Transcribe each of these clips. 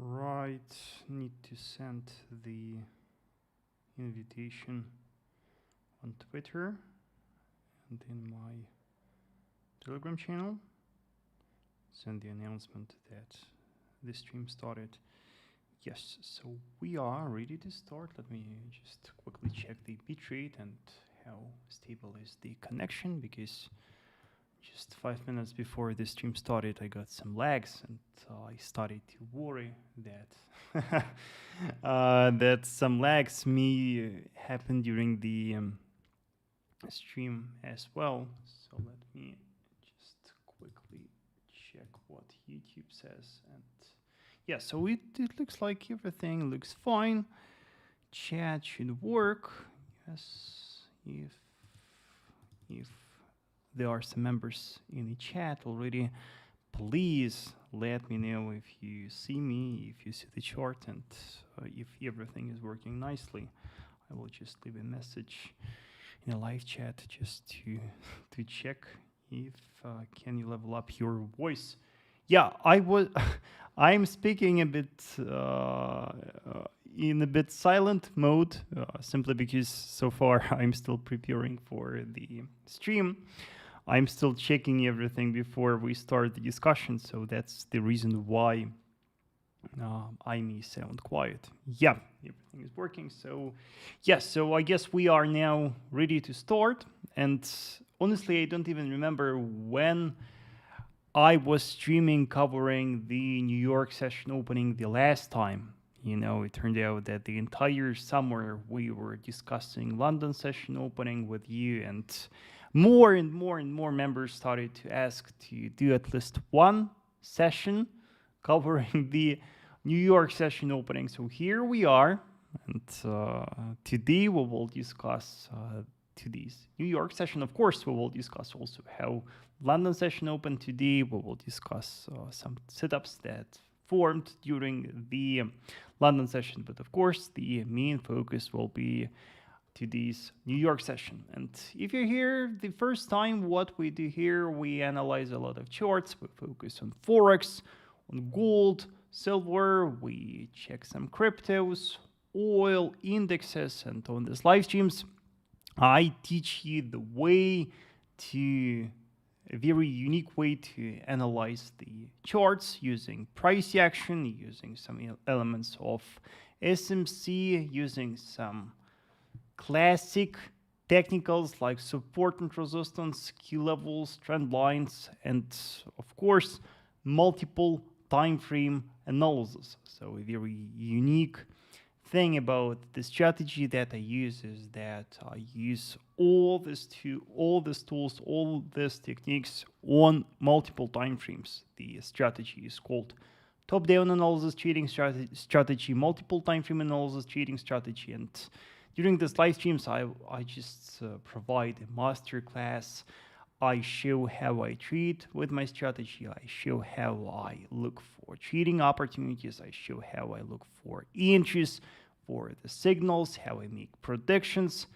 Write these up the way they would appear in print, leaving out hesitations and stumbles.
Right, need to send the invitation on Twitter and in my Telegram channel. Send the announcement that the stream started. Yes, so we are ready to start. Let me just quickly check the bitrate and how stable is the connection, because just 5 minutes before the stream started, I got some lags, and I started to worry that that some lags may happen during the stream as well. So let me just quickly check what YouTube says. And yeah, so it looks like everything looks fine. Chat should work. Yes, if there are some members in the chat already, please let me know if you see me, if you see the chart, and if everything is working nicely. I will just leave a message in a live chat just to check if can you level up your voice. Yeah, I'm speaking a bit in a bit silent mode, simply because so far I'm still preparing for the stream. I'm still checking everything before we start the discussion, so that's the reason why I may sound quiet. Yeah, everything is working. So yes, so I guess we are now ready to start. And honestly, I don't even remember when I was streaming covering the New York session opening the last time. You know, it turned out that the entire summer we were discussing London session opening with you, and more and more members started to ask to do at least one session covering the New York session opening. So here we are, and today we will discuss today's New York session. Of course, we will discuss also how London session opened today. We will discuss some setups that formed during the London session, but of course the main focus will be today's New York session. And if you're here the first time, what we do here, we analyze a lot of charts. We focus on Forex, on gold, silver, we check some cryptos, oil, indexes, and on these live streams, I teach you the way to a very unique way to analyze the charts using price action, using some elements of SMC, using some classic technicals like support and resistance, key levels, trend lines, and of course, multiple time frame analysis. So a very unique thing about the strategy that I use is that I use all these tools, all these techniques on multiple time frames. The strategy is called top-down analysis trading strategy, multiple time frame analysis trading strategy, and during this live streams, I just provide a master class. I show how I trade with my strategy. I show how I look for trading opportunities. I show how I look for entries, for the signals, how I make predictions,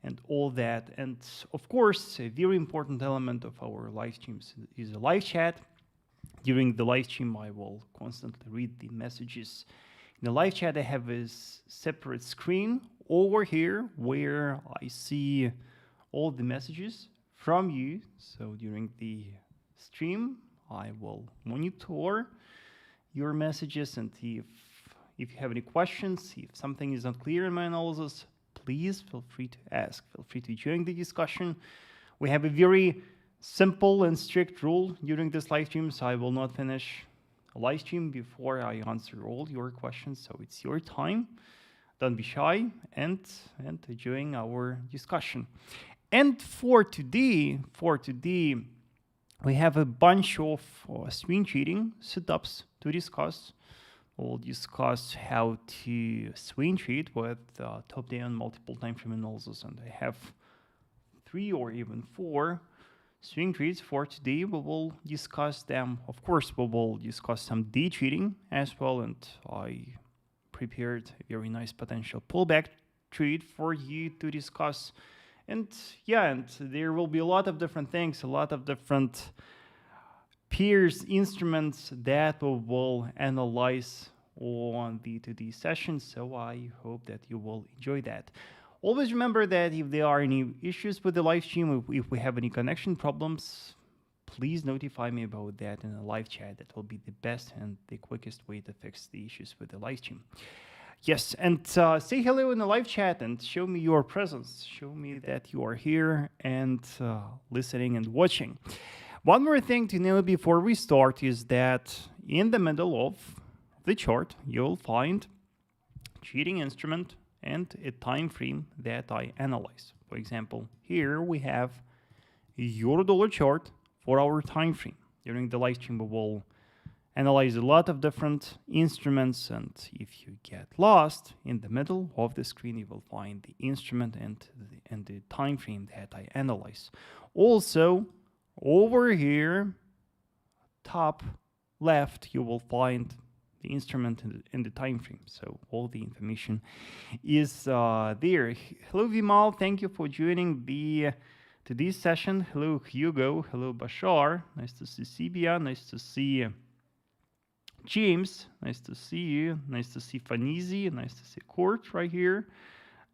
and all that. And of course, a very important element of our live streams is a live chat. During the live stream, I will constantly read the messages. In the live chat, I have a separate screen over here where I see all the messages from you. So during the stream, I will monitor your messages, and if you have any questions, if something is unclear in my analysis, please feel free to ask. Feel free to join the discussion. We have a very simple and strict rule during this live stream, so I will not finish a live stream before I answer all your questions. So it's your time. Don't be shy and join our discussion. And for today, we have a bunch of swing trading setups to discuss. We'll discuss how to swing trade with top-down multiple time frame analysis, and I have 3 or even 4 swing trades for today. We will discuss them. Of course, we will discuss some day trading as well, and I prepared a very nice potential pullback trade for you to discuss. And yeah, and there will be a lot of different things, a lot of different peers, instruments that we will analyze on the today's session, so I hope that you will enjoy that. Always remember that if there are any issues with the live stream, if we have any connection problems, please notify me about that in a live chat. That will be the best and the quickest way to fix the issues with the live stream. Yes, and say hello in the live chat and show me your presence. Show me that you are here and listening and watching. One more thing to know before we start is that in the middle of the chart, you'll find trading instrument and a time frame that I analyze. For example, here we have euro-dollar chart for our time frame. During the live stream, we will analyze a lot of different instruments, and if you get lost in the middle of the screen, you will find the instrument and the time frame that I analyze. Also, over here, top left, you will find the instrument and the time frame. So all the information is there. Hello Vimal, thank you for joining today's session. Hello Hugo, hello Bashar, nice to see Sibia, nice to see James, nice to see you, nice to see Fanizi, nice to see Kurt right here.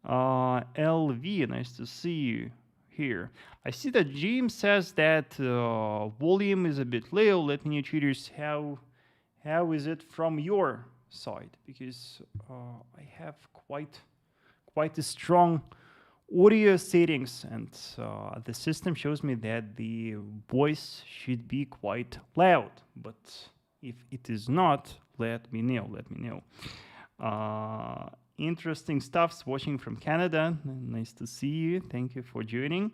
LV, nice to see you here. I see that James says that volume is a bit low. Let me know, traders, how is it from your side? Because I have quite a strong audio settings, and the system shows me that the voice should be quite loud. But if it is not, let me know. Interesting stuff. Watching from Canada. Nice to see you. Thank you for joining.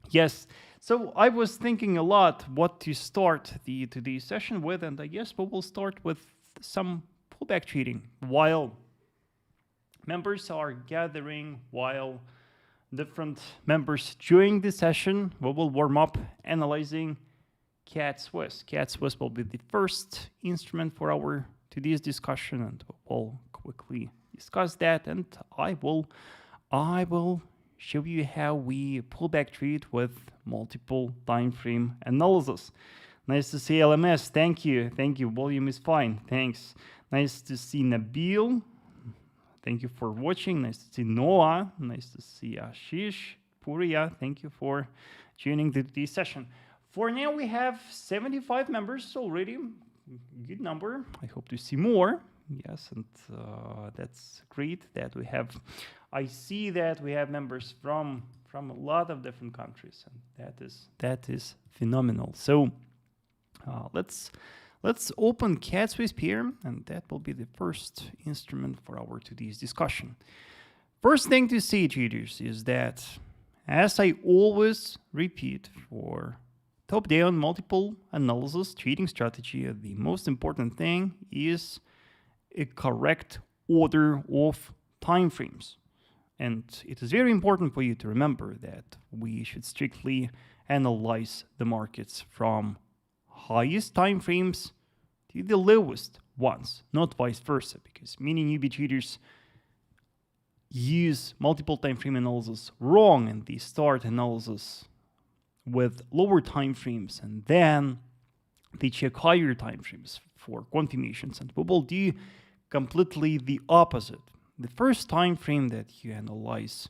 Yes, so I was thinking a lot what to start today's session with, and I guess we will start with some pullback trading while members are gathering, while different members join the session. We will warm up analyzing CAD-CHF. CAD-CHF will be the first instrument for our today's discussion, and we'll quickly discuss that, and I will show you how we pull back trade with multiple time frame analysis. Nice to see LMS. Thank you. Volume is fine. Thanks. Nice to see Nabil. Thank you for watching. Nice to see Noah. Nice to see Ashish. Puria. Thank you for joining today's session. For now, we have 75 members already. Good number. I hope to see more. Yes, and that's great that we have. I see that we have members from a lot of different countries, and that is phenomenal. So let's open CAD-CHF here, and that will be the first instrument for our today's discussion. First thing to see, traders, is that, as I always repeat, for top-down multiple analysis trading strategy, the most important thing is a correct order of time frames. And it is very important for you to remember that we should strictly analyze the markets from highest time frames to the lowest ones, not vice versa, because many newbie traders use multiple time frame analysis wrong, and they start analysis with lower time frames, and then they check higher time frames for confirmations, and we will do completely the opposite. The first time frame that you analyze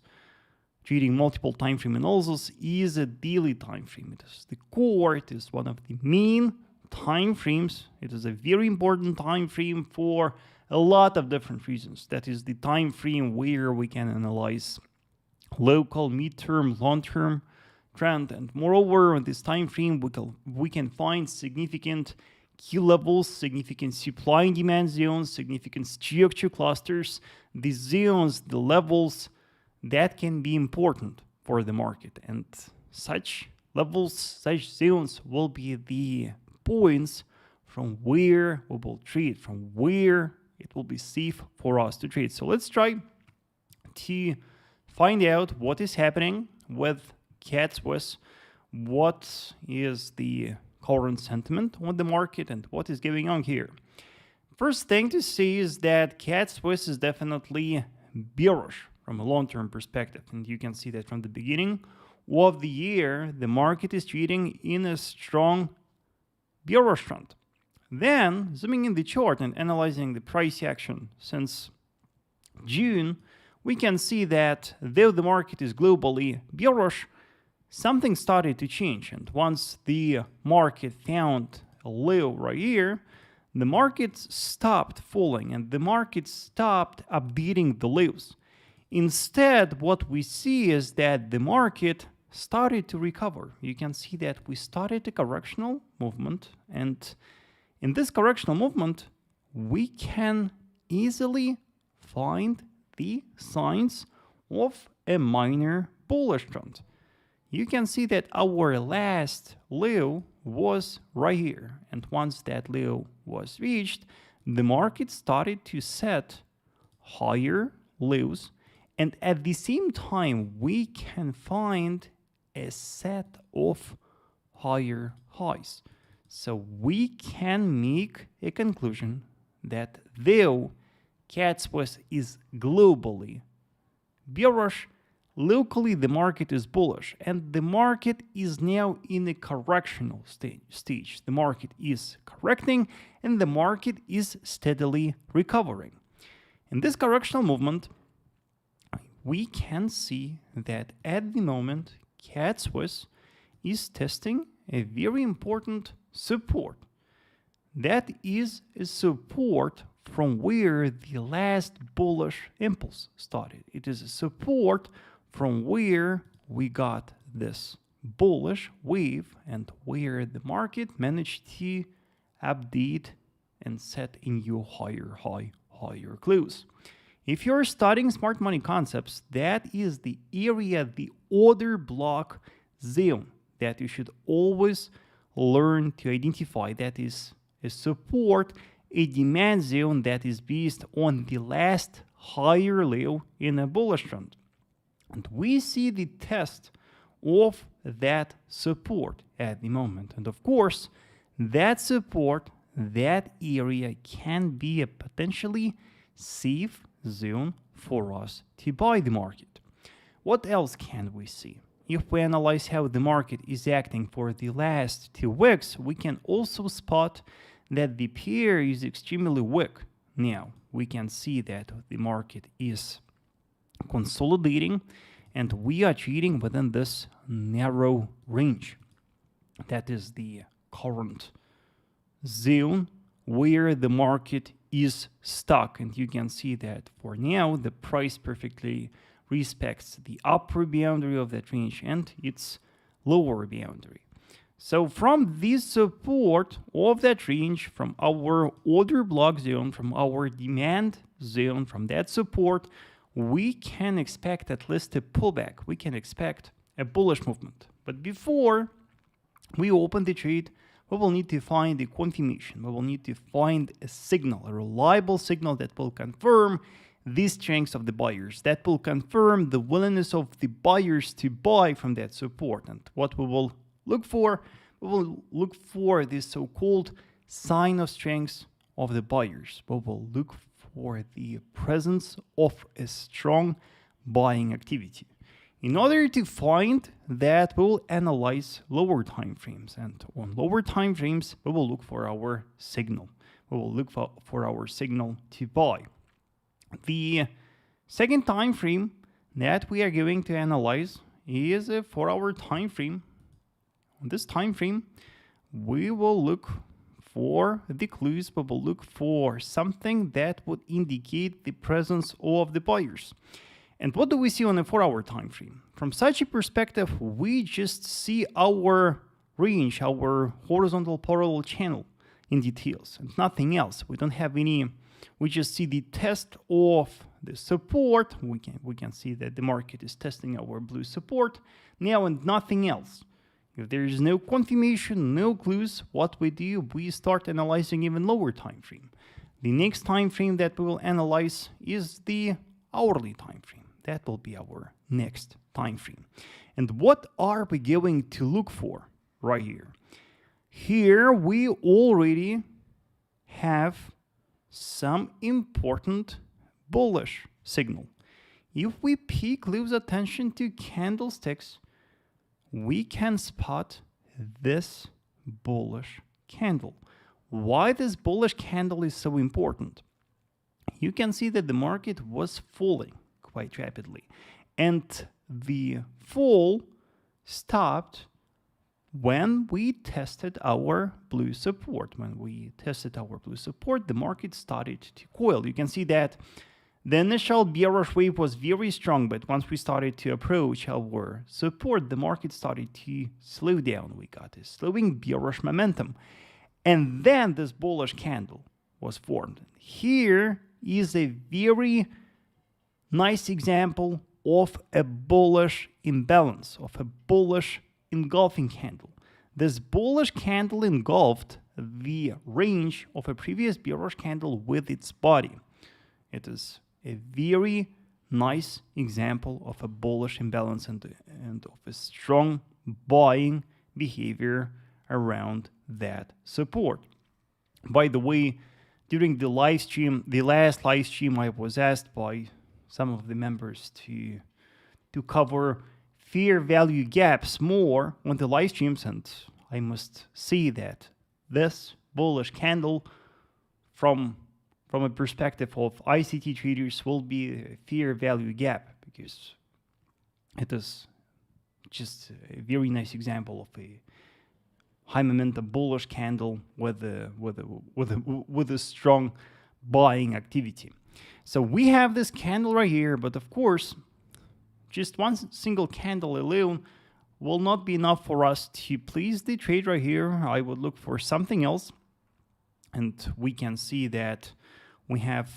trading multiple time frame analysis is a daily time frame. It is the core. It is one of the main time frames. It is a very important time frame for a lot of different reasons. That is the time frame where we can analyze local, mid-term, long-term trend, and moreover, on this time frame, we can find significant key levels, significant supply and demand zones, significant structure clusters, the zones, the levels that can be important for the market. And such levels, such zones will be the points from where we will trade, from where it will be safe for us to trade. So let's try to find out what is happening with CAD-CHF, what is the current sentiment on the market, and what is going on here. First thing to see is that CAD-CHF is definitely bearish from a long-term perspective, and you can see that from the beginning of the year, the market is trading in a strong bearish trend. Then, zooming in the chart and analyzing the price action since June, we can see that though the market is globally bearish, something started to change. And once the market found a low right here, the market stopped falling and the market stopped upbeating the lows. Instead, what we see is that the market started to recover. You can see that we started a correctional movement, and in this correctional movement, we can easily find the signs of a minor bullish trend. You can see that our last low was right here, and once that low was reached, the market started to set higher lows, and at the same time we can find a set of higher highs. So we can make a conclusion that though CADCHF is globally bearish, locally the market is bullish, and the market is now in a correctional stage. The market is correcting and the market is steadily recovering. In this correctional movement, we can see that at the moment CADCHF is testing a very important support. That is a support from where the last bullish impulse started. It is a support from where we got this bullish wave and where the market managed to update and set a new higher high, higher close. If you're studying smart money concepts, that is the area, the order block zone that you should always learn to identify. That is a support, a demand zone that is based on the last higher low in a bullish trend. And we see the test of that support at the moment. And of course, that support, that area can be a potentially safe zone for us to buy the market. What else can we see? If we analyze how the market is acting for the last 2 weeks, we can also spot that the pair is extremely weak. Now, we can see that the market is consolidating and we are trading within this narrow range. That is the current zone where the market is stuck, and you can see that for now the price perfectly respects the upper boundary of that range and its lower boundary. So from this support of that range, from our order block zone, from our demand zone, from that support, we can expect at least a pullback. We can expect a bullish movement. But before we open the trade, we will need to find a confirmation. We will need to find a signal, a reliable signal that will confirm the strength of the buyers, that will confirm the willingness of the buyers to buy from that support. And what we will look for, we will look for this so-called sign of strength of the buyers. We will look for the presence of a strong buying activity. In order to find that, we will analyze lower time frames, and on lower time frames, we will look for our signal. We will look for our signal to buy. The second time frame that we are going to analyze is a 4-hour time frame. On this time frame, we will look for the clues. We will look for something that would indicate the presence of the buyers. And what do we see on a 4-hour time frame? From such a perspective, we just see our range, our horizontal parallel channel in details and nothing else. We don't have any, we just see the test of the support. We can see that the market is testing our blue support now and nothing else. If there is no confirmation, no clues, what we do, we start analyzing even lower time frame. The next time frame that we will analyze is the hourly time frame. That will be our next time frame. And what are we going to look for right here? Here we already have some important bullish signal. If we pay close attention to candlesticks, we can spot this bullish candle. Why this bullish candle is so important? You can see that the market was falling quite rapidly, and the fall stopped when we tested our blue support. When we tested our blue support, the market started to coil. You can see that the initial bearish wave was very strong, but once we started to approach our support, the market started to slow down. We got a slowing bearish momentum. And then this bullish candle was formed. Here is a very nice example of a bullish imbalance, of a bullish engulfing candle. This bullish candle engulfed the range of a previous bearish candle with its body. It is a very nice example of a bullish imbalance and of a strong buying behavior around that support. By the way, during the live stream, the last live stream, I was asked by some of the members to cover fair value gaps more on the live streams, and I must say that this bullish candle from a perspective of ICT traders will be a fair value gap, because it is just a very nice example of a high momentum bullish candle with a strong buying activity. So we have this candle right here, but of course, just one single candle alone will not be enough for us to please the trade right here. I would look for something else, and we can see that we have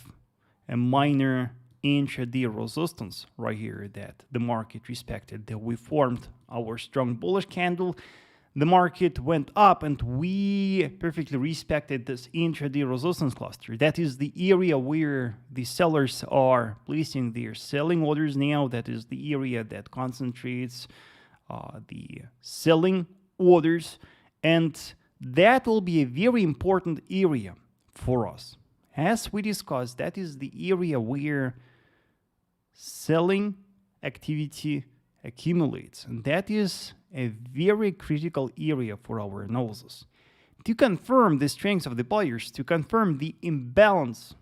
a minor intraday resistance right here that the market respected, that we formed our strong bullish candle. The market went up and we perfectly respected this intraday resistance cluster. That is the area where the sellers are placing their selling orders now. That is the area that concentrates the selling orders. And that will be a very important area for us. As we discussed, that is the area where selling activity accumulates, and that is a very critical area for our analysis. To confirm the strengths of the buyers, to confirm the imbalance,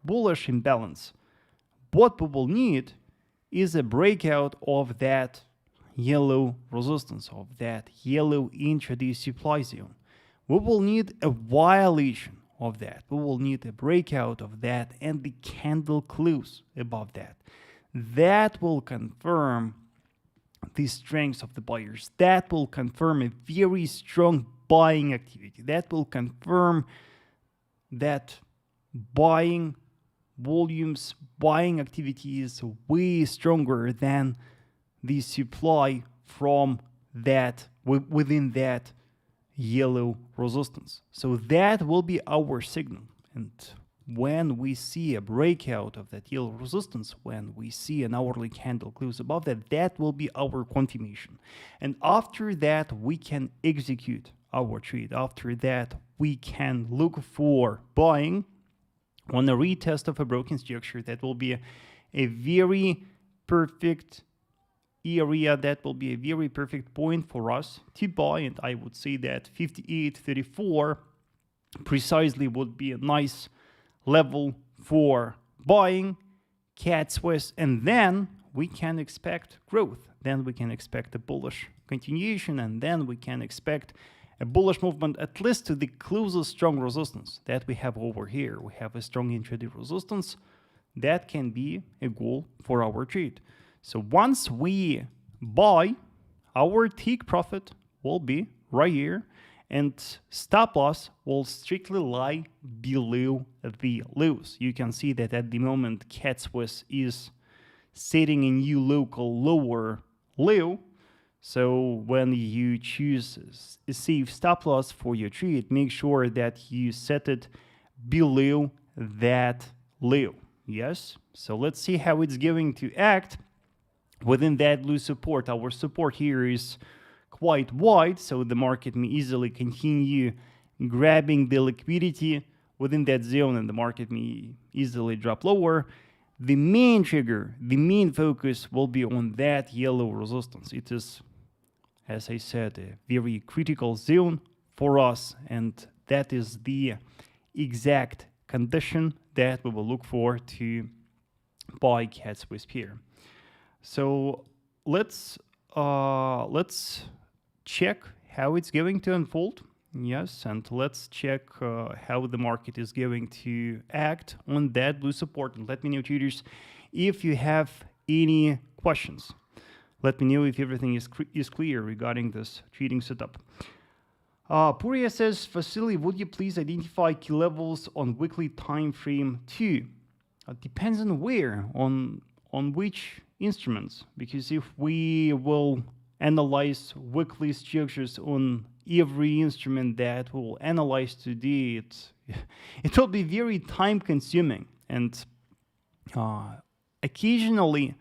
bullish imbalance, what we will need is a breakout of that yellow resistance, of that yellow intraday supply zone. We will need a violation of that. We will need a breakout of that and the candle close above that. That will confirm the strengths of the buyers. That will confirm a very strong buying activity. That will confirm that buying volumes, buying activity is way stronger than the supply from that, within that yellow resistance. So that will be our signal. And when we see a breakout of that yellow resistance, when we see an hourly candle close above that, that will be our confirmation. And after that, we can execute our trade. After that, we can look for buying on a retest of a broken structure. That will be a very perfect area, that will be a very perfect point for us to buy. And I would say that 58.34 precisely would be a nice level for buying CADCHF, and then we can expect growth. Then we can expect a bullish continuation, and then we can expect a bullish movement at least to the closest strong resistance that we have over here. We have a strong intraday resistance. That can be a goal for our trade. So once we buy, our take profit will be right here, and stop loss will strictly lie below the lows. You can see that at the moment CADCHF is setting a new local lower low. So when you choose a safe stop loss for your trade, make sure that you set it below that low. Yes? So let's see how it's going to act within that blue support. Our support here is quite wide, so the market may easily continue grabbing the liquidity within that zone, and the market may easily drop lower. The main trigger, the main focus will be on that yellow resistance. It is, as I said, a very critical zone for us, and that is the exact condition that we will look for to buy CADCHF here. So let's check how it's going to unfold. Yes, and let's check how the market is going to act on that blue support. And let me know, traders, if you have any questions. Let me know if everything is clear regarding this trading setup. Puria says, Vasily, would you please identify key levels on weekly time frame too? Depends on where, on which instruments, because if we will analyze weekly structures on every instrument that we'll analyze today, it will be very time consuming. And occasionally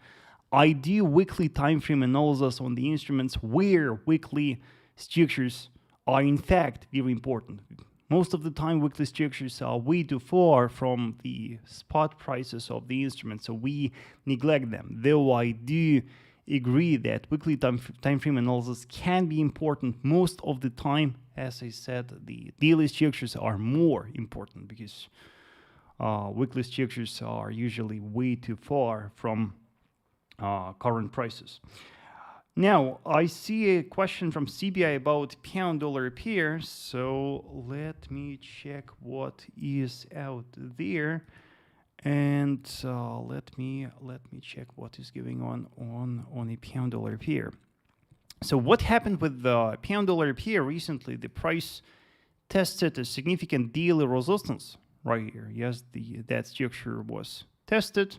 I do weekly time frame analysis on the instruments where weekly structures are in fact very important. Most of the time weekly structures are way too far from the spot prices of the instruments, so we neglect them. Though I do agree that weekly time frame analysis can be important most of the time. As I said, the daily structures are more important because weekly structures are usually way too far from current prices. Now, I see a question from CBI about pound-dollar pair, so let me check what is out there. And let me check what is going on a pound-dollar pair. So what happened with the pound-dollar pair recently? The price tested a significant daily resistance right here. Yes, that structure was tested.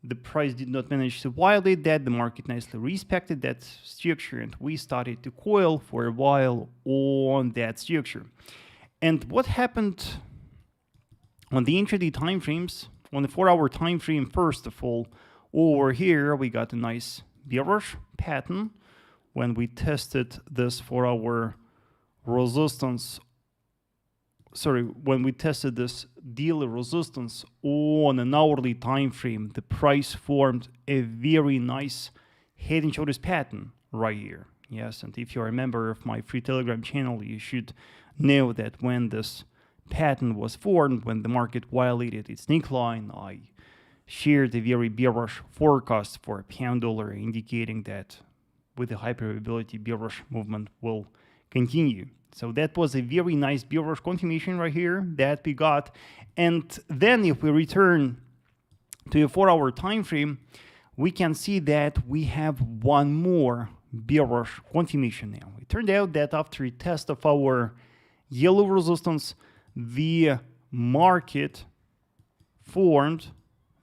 The price did not manage to violate that. The market nicely respected that structure, and we started to coil for a while on that structure. And what happened on the intraday time frames? On the 4-hour time frame, first of all, over here we got a nice bearish pattern when we tested this 4-hour resistance. Sorry, when we tested this daily resistance on an hourly time frame, the price formed a very nice head and shoulders pattern right here. Yes, and if you're a member of my free Telegram channel, you should know that when this pattern was formed, when the market violated its neckline, I shared a very bearish forecast for pound-dollar, indicating that with a high probability bearish movement will continue. So that was a very nice bearish confirmation right here that we got. And then if we return to a 4-hour time frame, we can see that we have one more bearish confirmation now. It turned out that after a test of our yellow resistance, the market formed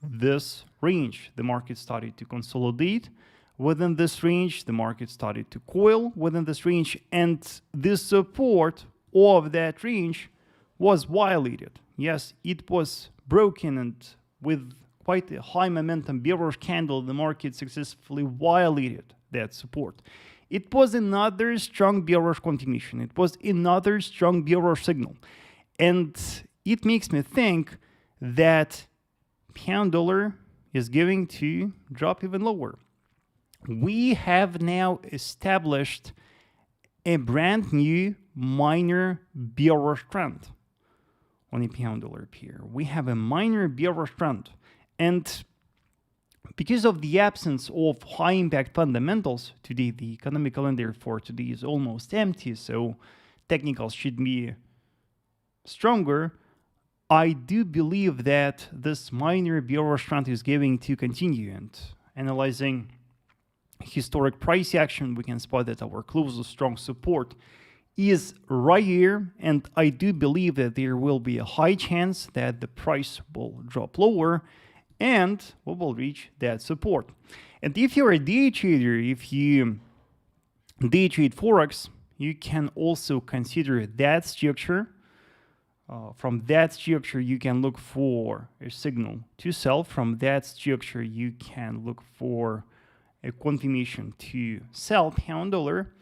this range. The market started to consolidate within this range. The market started to coil within this range, and the support of that range was violated. Yes, it was broken, and with quite a high momentum bearish candle, the market successfully violated that support. It was another strong bearish continuation. It was another strong bearish signal. And it makes me think that pound-dollar is going to drop even lower. We have now established a brand new minor bearish trend on a pound-dollar pair. We have a minor bearish trend. And because of the absence of high-impact fundamentals today, the economic calendar for today is almost empty, so technicals should be stronger. I do believe that this minor bearish trend is going to continue, and analyzing historic price action, we can spot that our closest strong support is right here, and I do believe that there will be a high chance that the price will drop lower and we will reach that support. And if you're a day trader, if you day trade Forex, you can also consider that structure. From that structure, you can look for a signal to sell. From that structure, you can look for a confirmation to sell pound-dollar.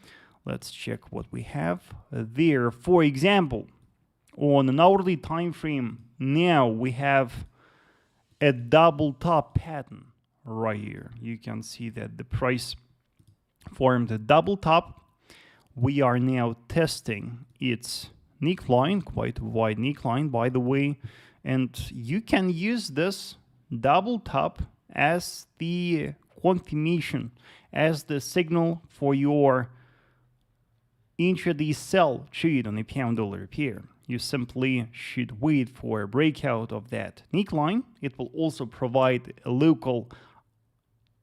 Let's check what we have there. For example, on an hourly time frame, now we have a double top pattern right here. You can see that the price formed a double top we are now testing its neckline, quite a wide neckline, by the way, and you can use this double top as the confirmation, as the signal for your intraday sell trade on a pound-dollar pair. You simply should wait for a breakout of that neckline. It will also provide a local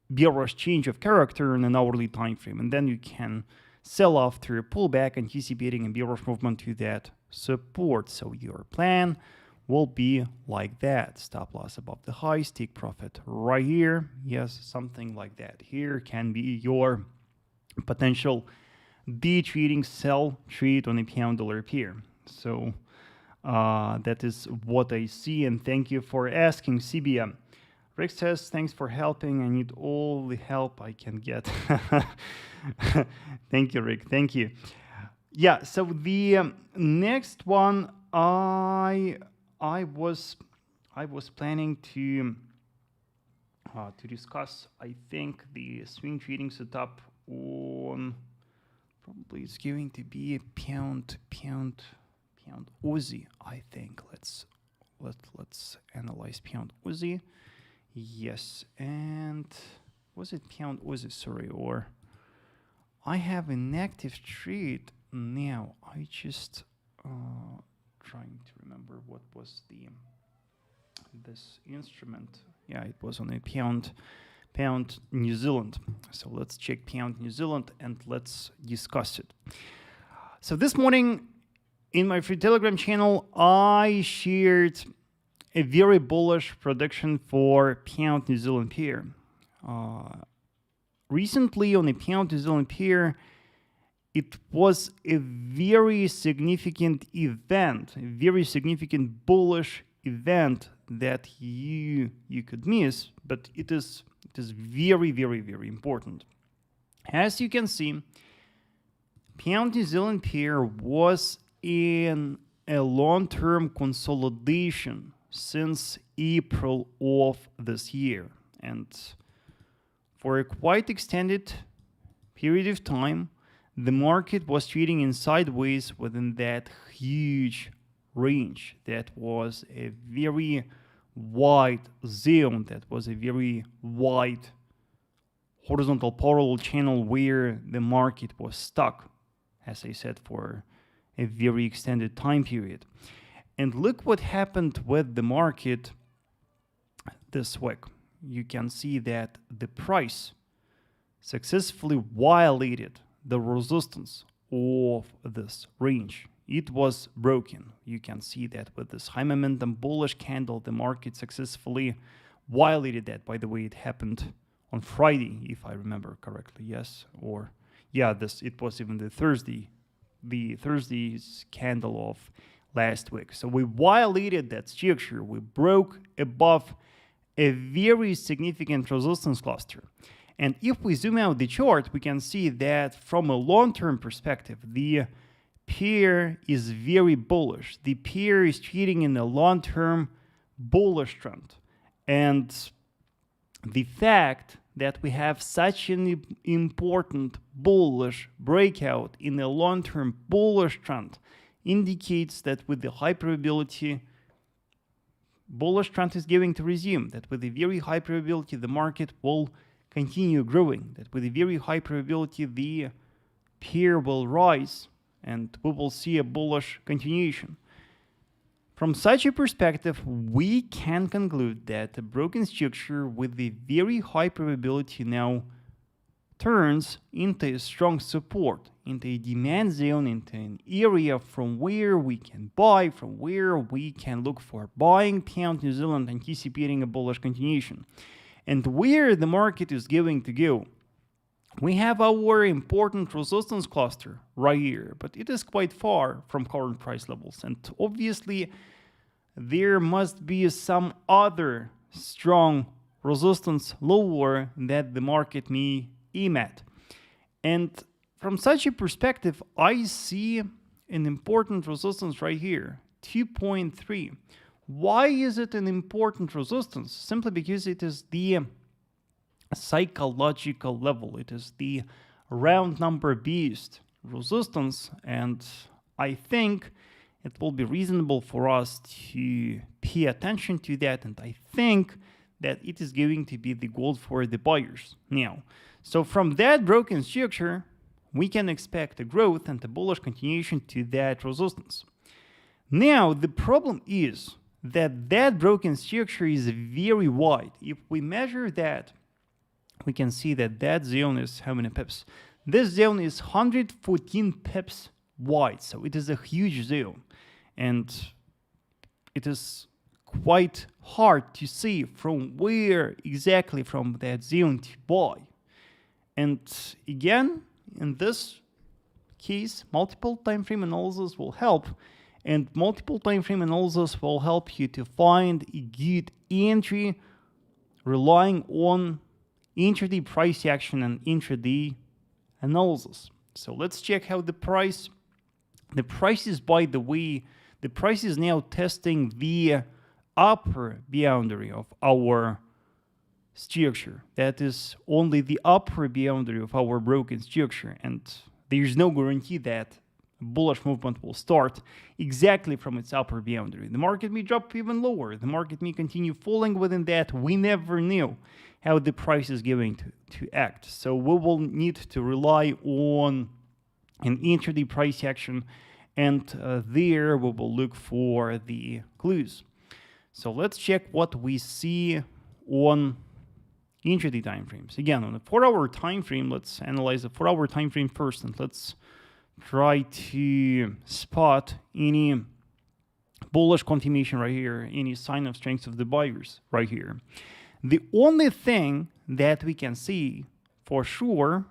bearish change of character in an hourly time frame, and then you can sell after a pullback, anticipating a bearish movement to that support. So your plan will be like that. Stop loss above the highs, take profit right here. Yes, something like that. Here can be your potential day trading sell trade on a pound-dollar pair. So that is what I see, and thank you for asking, CBM. Rick says, thanks for helping. I need all the help I can get. Thank you, Rick. Thank you. Yeah, so the next one, I was planning to discuss, I think, the swing trading setup on, probably it's going to be a pound USD, I think. Let's analyze pound USD. Yes, and was it pound USD? Sorry, or I have an active trade now. I just trying to remember what was this instrument. Yeah, it was on a pound New Zealand. So let's check pound New Zealand and let's discuss it. So this morning in my free Telegram channel, I shared a very bullish prediction for pound New Zealand pair. Recently on a pound New Zealand pair, it was a very significant event, a very significant bullish event that you could miss, but it is very, very, very important. As you can see, pound New Zealand pair was in a long-term consolidation since April of this year, and for a quite extended period of time, the market was trading in sideways within that huge range. That was a very wide zone, that was a very wide horizontal parallel channel where the market was stuck, as I said, for a very extended time period. And look what happened with the market this week. You can see that the price successfully violated the resistance of this range. It was broken. You can see that with this high momentum bullish candle, the market successfully violated that. By the way, it happened on Friday, if I remember correctly. Yes, or yeah, it was even the Thursday's candle of last week. So we violated that structure. We broke above a very significant resistance cluster. And if we zoom out the chart, we can see that from a long-term perspective, the pair is very bullish. The pair is trading in a long-term bullish trend. And the fact that we have such an important bullish breakout in a long-term bullish trend indicates that with the high probability bullish trend is going to resume, that with a very high probability the market will continue growing, that with a very high probability the pair will rise and we will see a bullish continuation. From such a perspective, we can conclude that a broken structure with a very high probability now turns into a strong support, into a demand zone, into an area from where we can buy, from where we can look for buying pound New Zealand, anticipating a bullish continuation. And where the market is going to go, we have our important resistance cluster right here, but it is quite far from current price levels. And obviously, there must be some other strong resistance lower that the market may aim at. And from such a perspective, I see an important resistance right here, 2.3. Why is it an important resistance? Simply because it is the psychological level. It is the round number based resistance, and I think it will be reasonable for us to pay attention to that, and I think that it is going to be the goal for the buyers. Now, so from that broken structure, we can expect a growth and a bullish continuation to that resistance. Now, the problem is that that broken structure is very wide. If we measure that, we can see that that zone is how many pips? This zone is 114 pips wide, so it is a huge zone, and it is quite hard to see from where exactly from that zone to buy. And again, in this case, multiple time frame analysis will help, and multiple time frame analysis will help you to find a good entry relying on intraday price action and intraday analysis. So let's check how the price is, by the way, the price is now testing the upper boundary of our structure. That is only the upper boundary of our broken structure, and there's no guarantee that bullish movement will start exactly from its upper boundary. The market may drop even lower. The market may continue falling within that. We never know how the price is going to act. So we will need to rely on an intraday price action, and there we will look for the clues. So let's check what we see on intraday time frames. Again, on the 4-hour time frame, let's analyze the 4-hour time frame first, and let's try to spot any bullish confirmation right here, any sign of strength of the buyers right here. The only thing that we can see for sure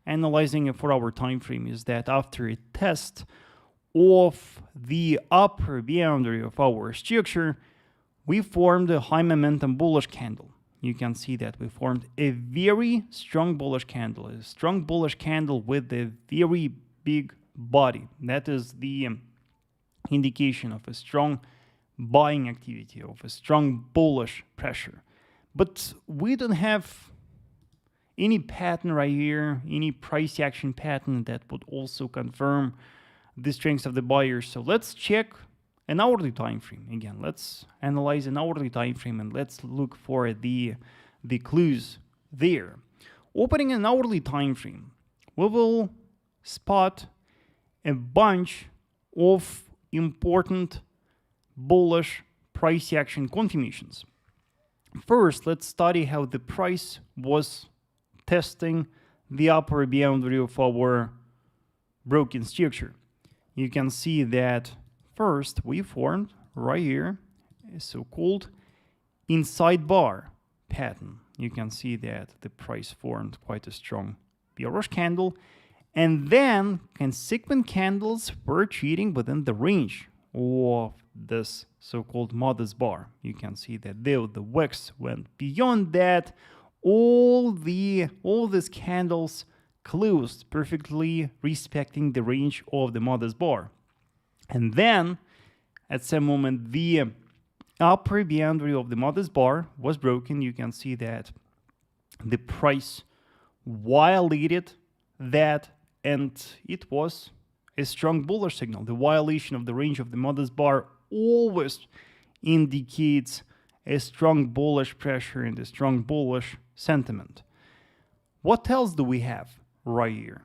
analyzing a 4-hour time frame is that after a test of the upper boundary of our structure, we formed a high momentum bullish candle. You can see that we formed a very strong bullish candle, with a very big body. That is the indication of a strong buying activity, of a strong bullish pressure. But we don't have any pattern right here, any price action pattern that would also confirm the strength of the buyers. So let's check an hourly time frame. Again, let's analyze an hourly time frame, and let's look for the clues there. Opening an hourly time frame, we will spot a bunch of important bullish price action confirmations. First, let's study how the price was testing the upper boundary of our broken structure. You can see that first we formed right here a so-called inside bar pattern. You can see that the price formed quite a strong bearish candle, and then consequent candles were trading within the range of this so-called modest bar. You can see that though the wicks went beyond that, all these candles closed perfectly respecting the range of the modest bar. And then at some moment the upper boundary of the modest bar was broken. You can see that the price violated that, and it was a strong bullish signal. The violation of the range of the modest bar always indicates a strong bullish pressure and a strong bullish sentiment. What else do we have right here?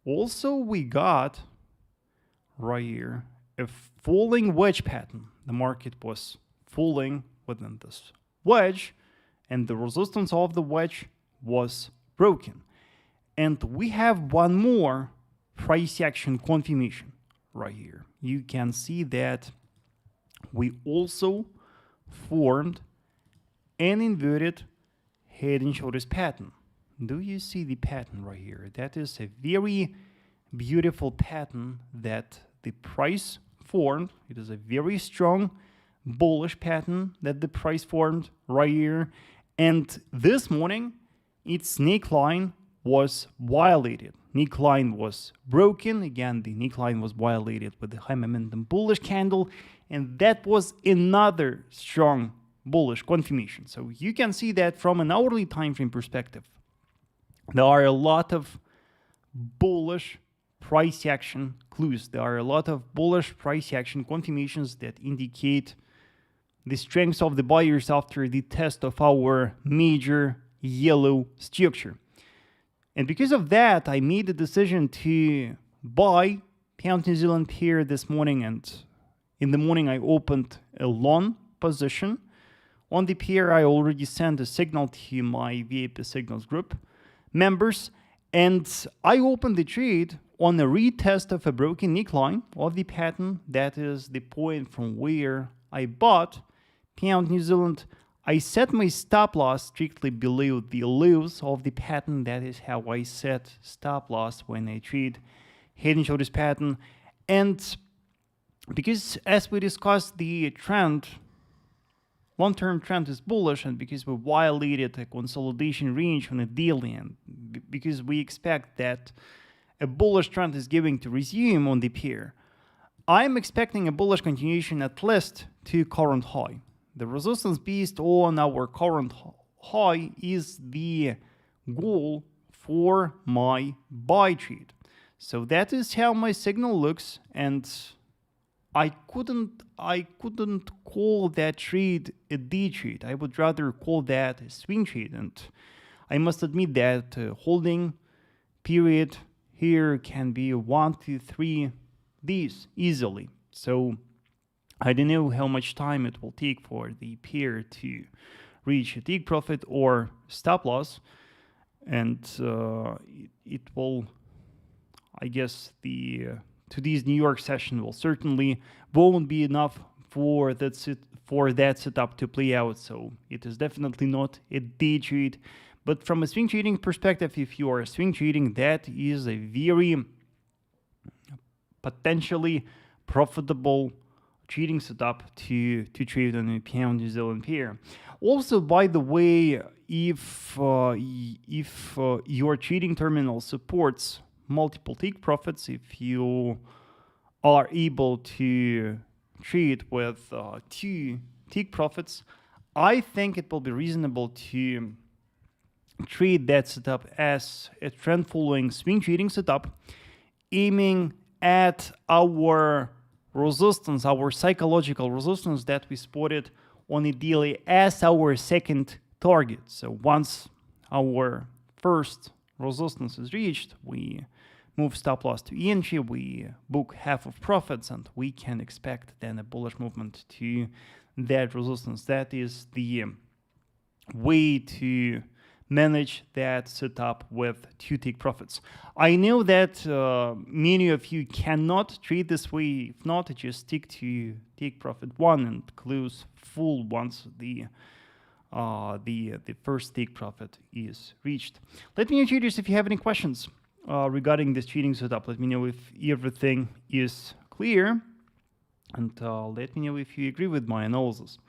Also, we got right here a falling wedge pattern. The market was falling within this wedge, and the resistance of the wedge was broken. And we have one more price action confirmation right here. You can see that we also formed an inverted head and shoulders pattern. Do you see the pattern right here? That is a very beautiful pattern that the price formed. It is a very strong bullish pattern that the price formed right here. And this morning, its neckline was violated. Neckline was broken. Again, the neckline was violated with the high momentum bullish candle, and that was another strong bullish confirmation. So you can see that from an hourly time frame perspective, there are a lot of bullish price action clues. There are a lot of bullish price action confirmations that indicate the strength of the buyers after the test of our major yellow structure. And because of that, I made the decision to buy pound New Zealand pair this morning, and in the morning I opened a long position on the pair. I already sent a signal to my VIP Signals group members, and I opened the trade on a retest of a broken neckline of the pattern. That is the point from where I bought pound New Zealand. I set my stop loss strictly below the lows of the pattern. That is how I set stop loss when I trade head and shoulders pattern. And because, as we discussed, the trend, long-term trend is bullish, and because we violated a consolidation range on a daily, and because we expect that a bullish trend is going to resume on the pair, I'm expecting a bullish continuation at least to current high. The resistance based on our current high is the goal for my buy trade. So that is how my signal looks, and I couldn't call that trade a day trade. I would rather call that a swing trade, and I must admit that holding period here can be 1 to 3 days easily. So I don't know how much time it will take for the pair to reach a take profit or stop loss, and it will, I guess, today's New York session will certainly won't be enough for that setup to play out. So it is definitely not a day trade. But from a swing trading perspective, if you are swing trading, that is a very potentially profitable trading setup to trade on a pound New Zealand pair. Also, by the way, if your trading terminal supports multiple take profits, if you are able to trade with 2 take profits, I think it will be reasonable to trade that setup as a trend following swing trading setup, aiming at our resistance, our psychological resistance that we spotted on a daily as our second target. So once our first resistance is reached, we move stop loss to entry, we book half of profits, and we can expect then a bullish movement to that resistance. That is the way to manage that setup with 2 take profits. I know that many of you cannot trade this way. If not, just stick to take profit 1 and close full once the first take profit is reached. Let me know, traders, if you have any questions regarding this trading setup. Let me know if everything is clear, and let me know if you agree with my analysis.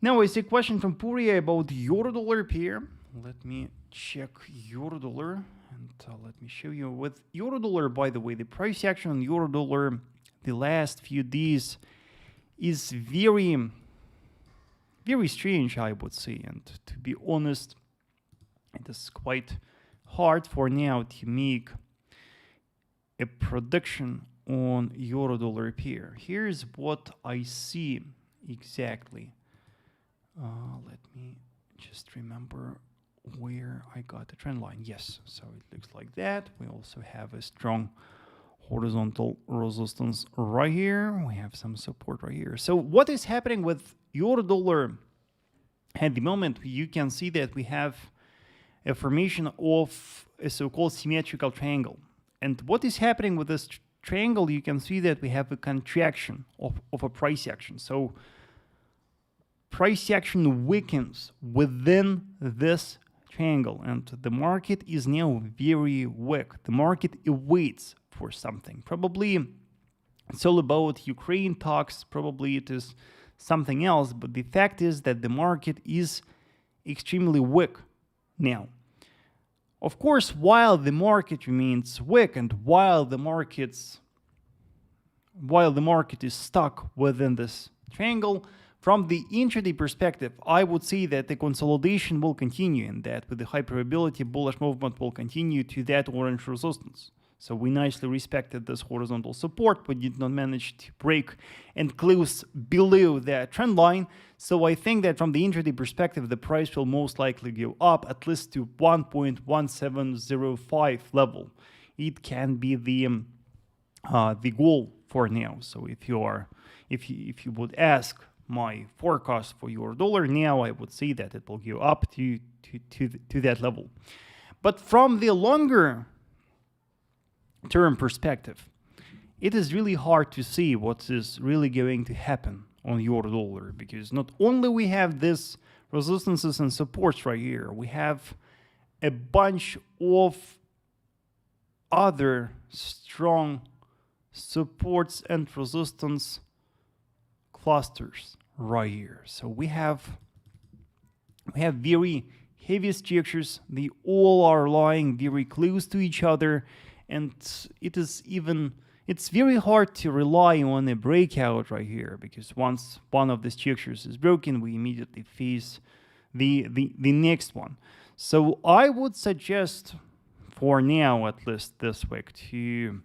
Now I see a question from Puria about EUR-dollar pair. Let me check EUR-dollar, and let me show you. With EUR-dollar, by the way, the price action on EUR-dollar the last few days is very, very strange, I would say. And to be honest, it is quite hard for now to make a prediction on EUR-dollar pair. Here's what I see exactly. Let me just remember where I got the trend line. Yes, so it looks like that. We also have a strong horizontal resistance right here. We have some support right here. So what is happening with EUR-dollar at the moment? You can see that we have a formation of a so-called symmetrical triangle. And what is happening with this triangle? You can see that we have a contraction of a price action. So price action weakens within this triangle, and the market is now very weak. The market awaits for something. Probably it's all about Ukraine talks, probably it is something else, but the fact is that the market is extremely weak now. Of course, while the market remains weak and while the market is stuck within this triangle, from the intraday perspective, I would say that the consolidation will continue, and that with the high probability bullish movement will continue to that orange resistance. So we nicely respected this horizontal support, but did not manage to break and close below that trend line. So I think that from the intraday perspective, the price will most likely go up at least to 1.1705 level. It can be the goal for now. So if you would ask my forecast for your dollar now, I would say that it will go up to that level. But from the longer term perspective, it is really hard to see what is really going to happen on your dollar, because not only we have this resistances and supports right here, we have a bunch of other strong supports and resistance clusters right here. So we have very heavy structures. They all are lying very close to each other, and it's very hard to rely on a breakout right here, because once one of the structures is broken, we immediately face the next one. So I would suggest, for now at least this week, to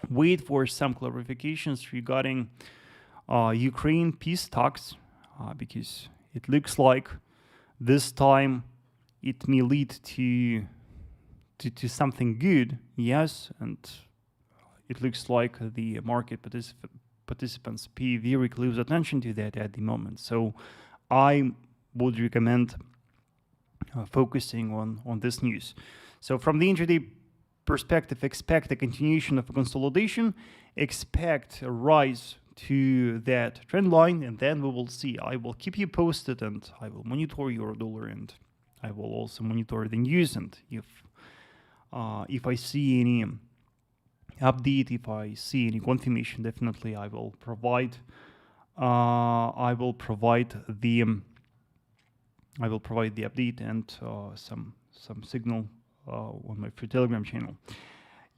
wait for some clarifications regarding Ukraine peace talks, because it looks like this time it may lead to something good, yes, and it looks like the market participants pay very close attention to that at the moment. So I would recommend focusing on this news. So from the intraday perspective, expect a continuation of a consolidation, expect a rise to that trend line, and then we will see. I will keep you posted, and I will monitor your dollar, and I will also monitor the news. And if I see any update, if I see any confirmation, definitely I will provide the update and some signal on my free Telegram channel.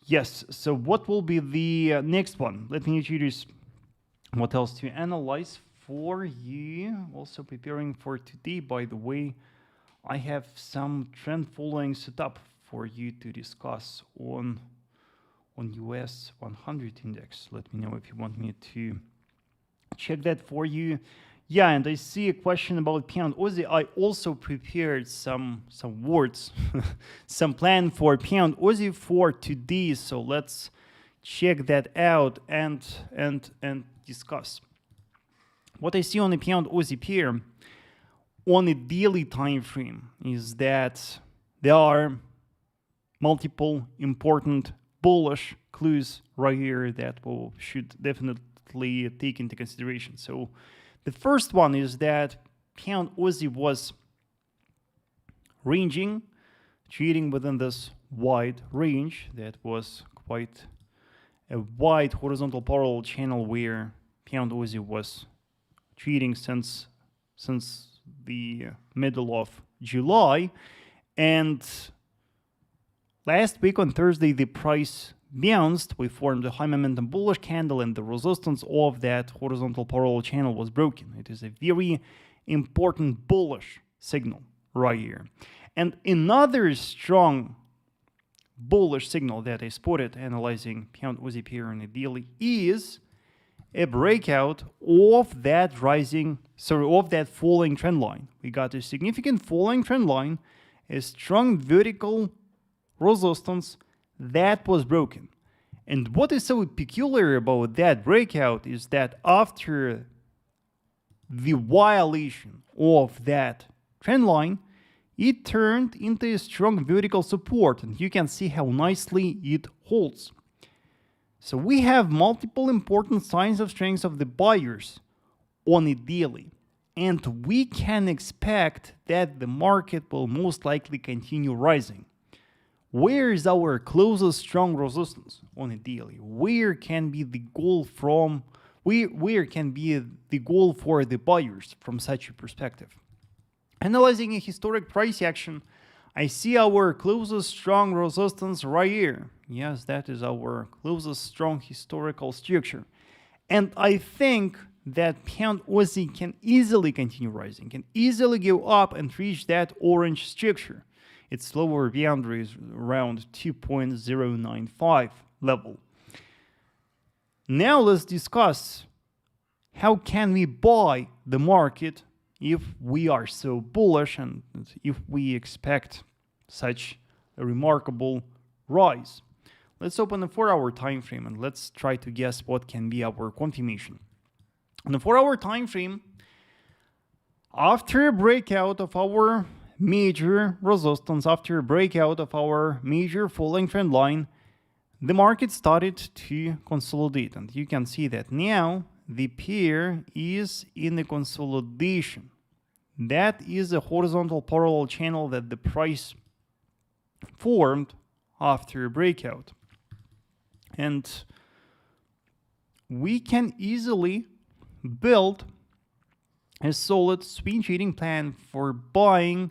Yes. So what will be the next one? Let me introduce what else to analyze for you. Also preparing for today, by the way, I have some trend following setup for you to discuss on US 100 index. Let me know if you want me to check that for you. Yeah, and I see a question about Pound Aussie. I also prepared some words, some plan for Pound Aussie for today. So let's check that out and discuss. What I see on the Pound Aussie pair on a daily time frame is that there are multiple important bullish clues right here that we should definitely take into consideration. So the first one is that Pound Aussie was ranging, trading within this wide range that was quite a wide horizontal parallel channel where Pound Aussie was trading since the middle of July. And last week on Thursday, the price bounced. We formed a high momentum bullish candle, and the resistance of that horizontal parallel channel was broken. It is a very important bullish signal right here. And another strong bullish signal that I spotted analyzing Pound Aussie pair on a daily is a breakout of that falling trend line. We got a significant falling trend line, a strong vertical resistance that was broken. And what is so peculiar about that breakout is that after the violation of that trend line, it turned into a strong vertical support, and you can see how nicely it holds. So we have multiple important signs of strength of the buyers on a daily, and we can expect that the market will most likely continue rising. Where is our closest strong resistance on a daily? Where can be the goal for the buyers from such a perspective? Analyzing a historic price action, I see our closest strong resistance right here. Yes, that is our closest strong historical structure. And I think that Pound Aussie can easily continue rising, can easily go up and reach that orange structure. its lower boundary is around 2.095 level. Now let's discuss how can we buy the market if we are so bullish and if we expect such a remarkable rise. Let's open the 4-hour time frame and let's try to guess what can be our confirmation. On the 4-hour time frame, after a breakout of our major resistance, after a breakout of our major falling trend line, the market started to consolidate. And you can see that now the pair is in a consolidation. That is a horizontal parallel channel that the price formed after a breakout. And we can easily build a solid swing trading plan for buying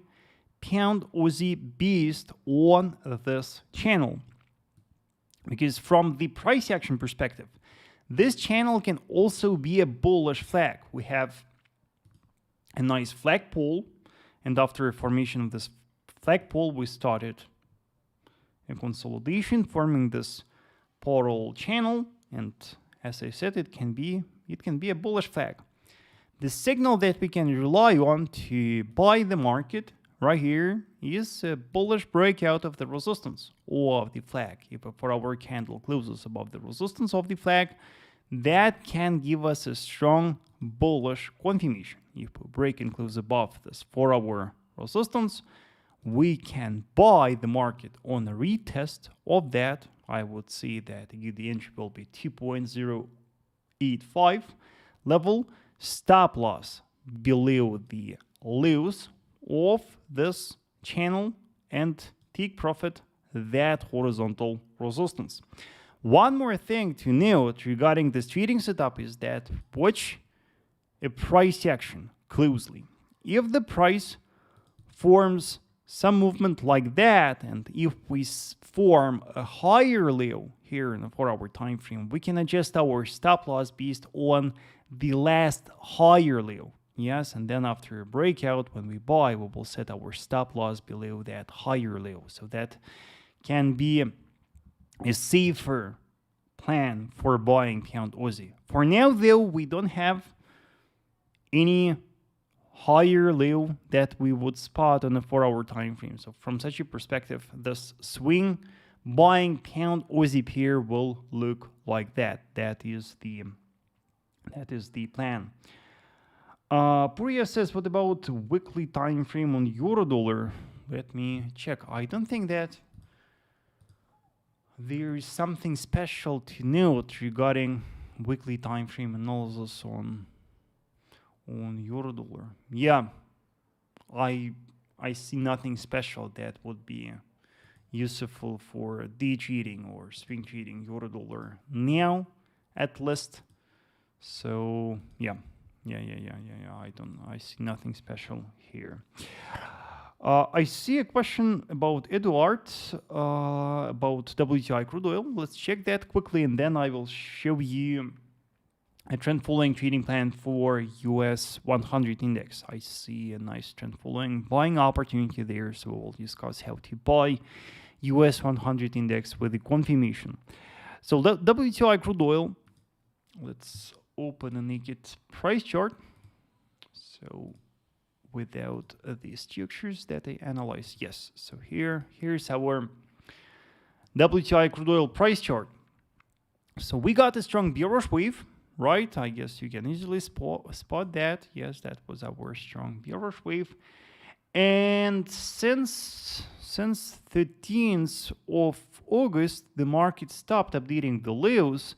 Pound Aussie based on this channel. Because from the price action perspective, this channel can also be a bullish flag. We have a nice flagpole, and after a formation of this flagpole, we started a consolidation forming this parallel channel, and as I said, it can be a bullish flag. The signal that we can rely on to buy the market right here is a bullish breakout of the resistance or of the flag. If a 4-hour candle closes above the resistance of the flag, that can give us a strong bullish confirmation. If we break and close above this 4-hour resistance, we can buy the market on a retest of that. I would say that the entry will be 2.085 level, stop loss below the lows of this channel, and take profit that horizontal resistance. One more thing to note regarding this trading setup is that watch a price action closely. If the price forms some movement like that, and if we form a higher low here in the 4-hour time frame, we can adjust our stop loss based on the last higher low. Yes, and then after a breakout, when we buy, we will set our stop loss below that higher low. So that can be a safer plan for buying Pound Aussie. For now, though, we don't have any higher low that we would spot on a 4-hour time frame. So from such a perspective, this swing buying Pound Aussie pair will look like that. That is the plan. Puriya says, what about weekly time frame on euro-dollar? Let me check. I don't think that there is something special to note regarding weekly time frame analysis on euro-dollar. Yeah, I see nothing special that would be useful for day trading or swing trading euro-dollar now, at least. So yeah. I see nothing special here. I see a question about Eduard about WTI crude oil. Let's check that quickly, and then I will show you a trend following trading plan for US 100 index. I see a nice trend following buying opportunity there, so we'll discuss how to buy US 100 index with the confirmation. So the WTI crude oil, let's open a naked price chart. So without the structures that I analyze, yes. So here's our WTI crude oil price chart. So we got a strong bearish wave, right? I guess you can easily spot that. Yes, that was our strong bearish wave. And since 13th of August, the market stopped updating the lows,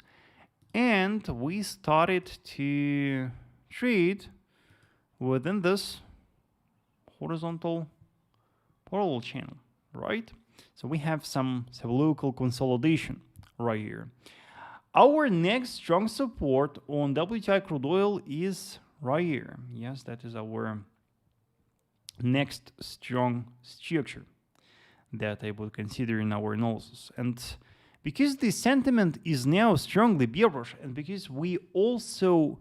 and we started to trade within this horizontal parallel channel, right? So we have some local consolidation right here. Our next strong support on WTI crude oil is right here. Yes, that is our next strong structure that I would consider in our analysis. And because the sentiment is now strongly bearish, and because we also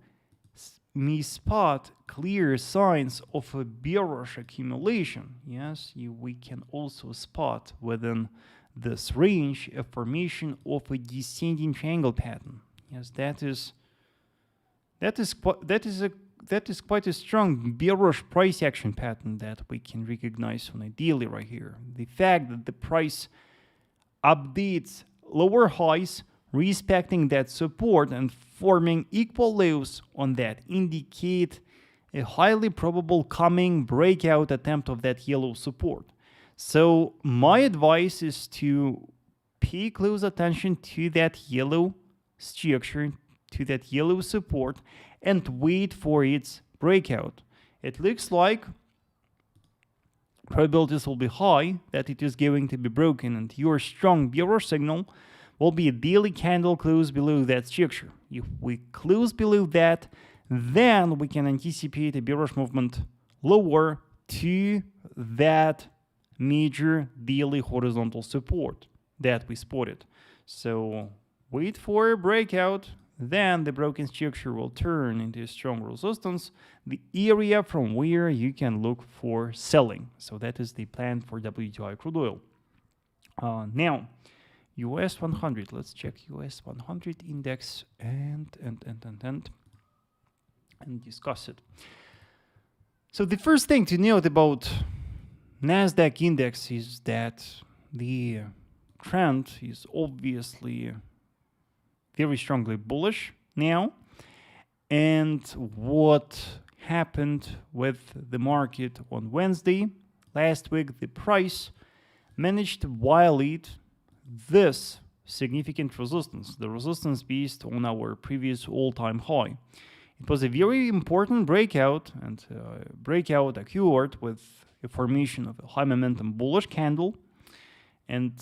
me spot clear signs of a bearish accumulation. Yes, we can also spot within this range a formation of a descending triangle pattern. Yes, that is quite a strong bearish price action pattern that we can recognize on a daily right here. The fact that the price updates lower highs, respecting that support and forming equal lows on that indicate a highly probable coming breakout attempt of that yellow support. So my advice is to pay close attention to that yellow structure, to that yellow support, and wait for its breakout. It looks like probabilities will be high that it is going to be broken, and your strong bearish signal will be a daily candle close below that structure. If we close below that, then we can anticipate a bearish movement lower to that major daily horizontal support that we spotted. So wait for a breakout, then the broken structure will turn into a strong resistance, the area from where you can look for selling. So that is the plan for WTI crude oil. Now, US 100, let's check US 100 index and discuss it. So the first thing to note about NASDAQ index is that the trend is obviously very strongly bullish now, and what happened with the market on Wednesday last week, the price managed to violate this significant resistance, the resistance based on our previous all-time high. It was a very important breakout, and breakout occurred with a formation of a high momentum bullish candle, and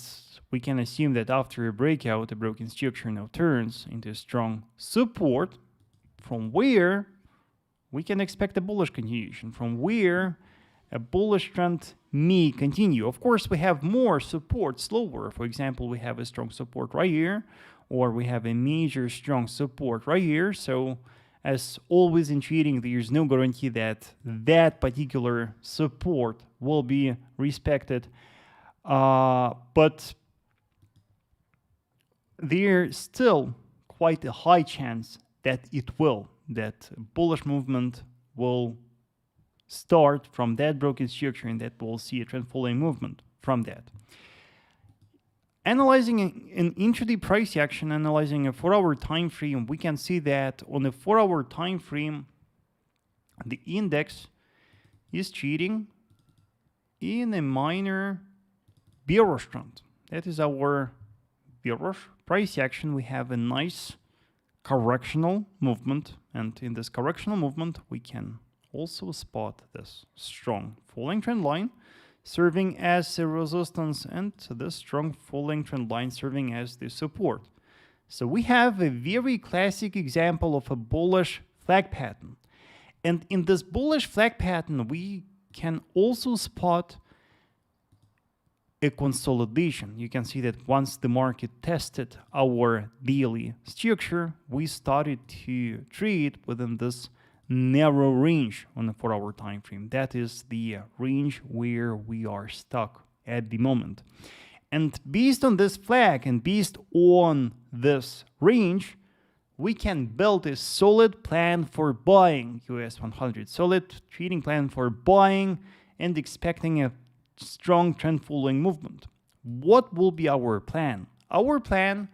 we can assume that after a breakout, a broken structure now turns into a strong support, from where we can expect a bullish continuation, from where a bullish trend may continue. Of course, we have more support slower. For example, we have a strong support right here, or we have a major strong support right here. So as always in trading, there's no guarantee that that particular support will be respected. But there's still quite a high chance that it will, that bullish movement will start from that broken structure, and that we'll see a trend following movement from that. Analyzing an intraday price action, analyzing a 4-hour time frame, we can see that on a 4-hour time frame, the index is trading in a minor bearish trend. That is our bearish price action. We have a nice correctional movement, and in this correctional movement, we can also spot this strong falling trend line serving as a resistance, and this strong falling trend line serving as the support. So we have a very classic example of a bullish flag pattern. And in this bullish flag pattern, we can also spot a consolidation. You can see that once the market tested our daily structure, we started to trade within this narrow range on the 4-hour time frame. That is the range where we are stuck at the moment. And based on this flag and based on this range, we can build a solid plan for buying US 100, solid trading plan for buying and expecting a strong trend following movement. What will be our plan? Our plan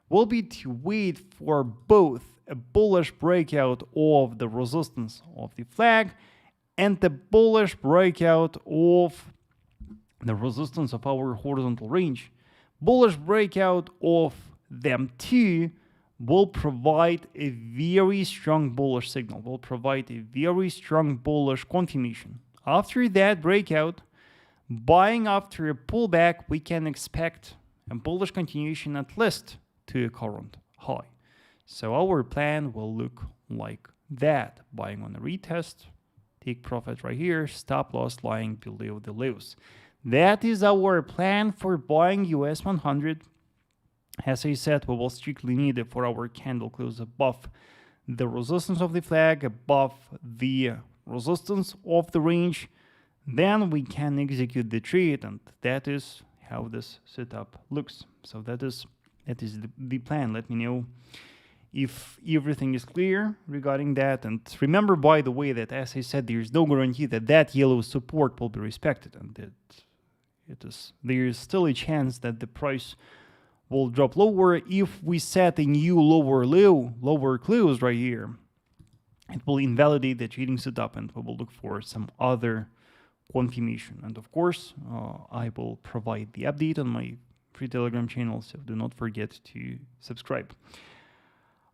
will be to wait for both a bullish breakout of the resistance of the flag and the bullish breakout of the resistance of our horizontal range. Bullish breakout of them two will provide a very strong bullish signal, will provide a very strong bullish confirmation. After that breakout, buying after a pullback, we can expect a bullish continuation at least to a current high. So our plan will look like that. Buying on a retest, take profit right here, stop loss lying below the lows. That is our plan for buying US 100. As I said, we will strictly need a 4-hour candle close above the resistance of the flag, above the resistance of the range, then we can execute the trade, and that is how this setup looks. So that is the plan. Let me know if everything is clear regarding that. And remember, by the way, that as I said, there's no guarantee that that yellow support will be respected, and that there is still a chance that the price will drop lower. If we set a new lower low, lower close right here, it will invalidate the trading setup, and we will look for some other confirmation. And of course, I will provide the update on my free Telegram channel, so do not forget to subscribe.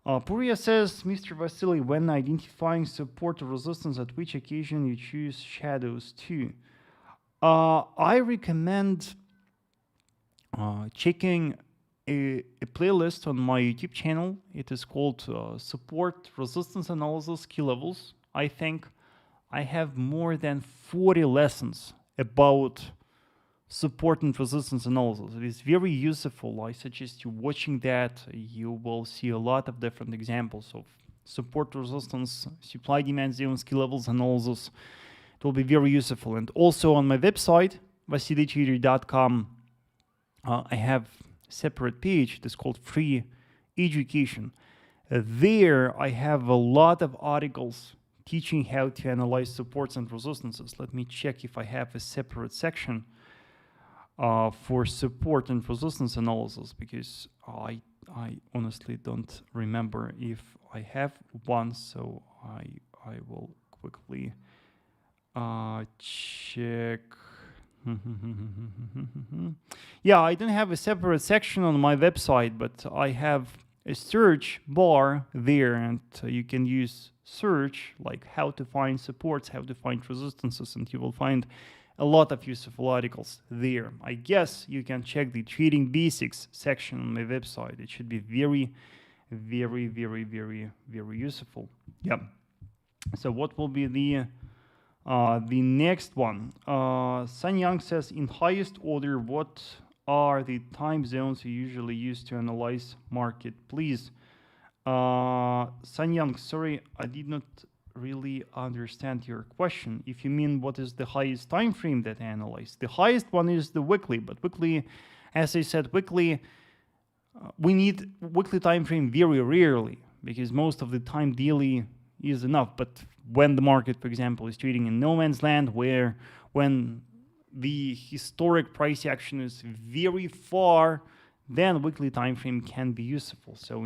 Puria says, Mr. Vasily, when identifying support or resistance, at which occasion you choose shadows too? I recommend checking a playlist on my YouTube channel. It is called Support Resistance Analysis Key Levels. I think I have more than 40 lessons about support and resistance analysis. It is very useful. I suggest you watching that. You will see a lot of different examples of support, resistance, supply, demand zones, key levels analysis. It will be very useful. And also on my website, VasilyTrader.com, I have a separate page. It is called Free Education. There I have a lot of articles teaching how to analyze supports and resistances. Let me check if I have a separate section for support and resistance analysis, because I honestly don't remember if I have one, so I will quickly check. Yeah, I don't have a separate section on my website, but I have a search bar there, and you can use search like how to find supports, how to find resistances, and you will find a lot of useful articles there. I guess you can check the trading basics section on my website. It should be very, very, very, very, very useful. Yeah. So what will be the next one? Sun Yang says, in highest order, what are the time zones you usually use to analyze market, please? Sun Yang, sorry, I did not really understand your question. If you mean what is the highest time frame that I analyze, the highest one is the weekly, but weekly, as I said, weekly, we need weekly time frame very rarely, because most of the time daily is enough. But when the market, for example, is trading in no man's land, when the historic price action is very far, then weekly time frame can be useful. So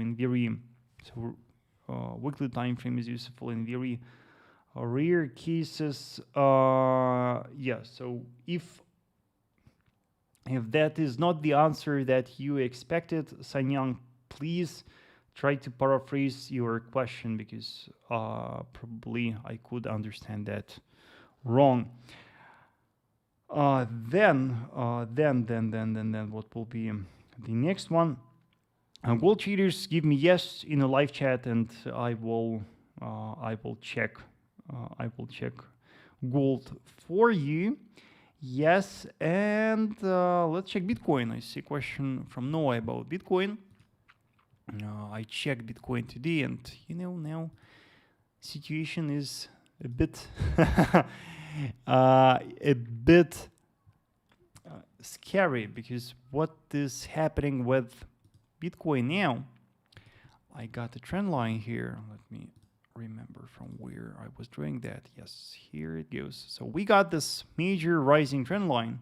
weekly time frame is useful in very rare cases. Yeah, so if that is not the answer that you expected, Sanyang, please try to paraphrase your question, because probably I could understand that wrong. Then what will be the next one? Gold traders, give me yes in a live chat, and I will check gold for you. Yes, and let's check Bitcoin. I see a question from Noah about Bitcoin. I checked Bitcoin today, and now situation is a bit scary, because what is happening with Bitcoin now? I got a trend line here. Let me remember from where I was doing that. Yes, here it goes. So we got this major rising trend line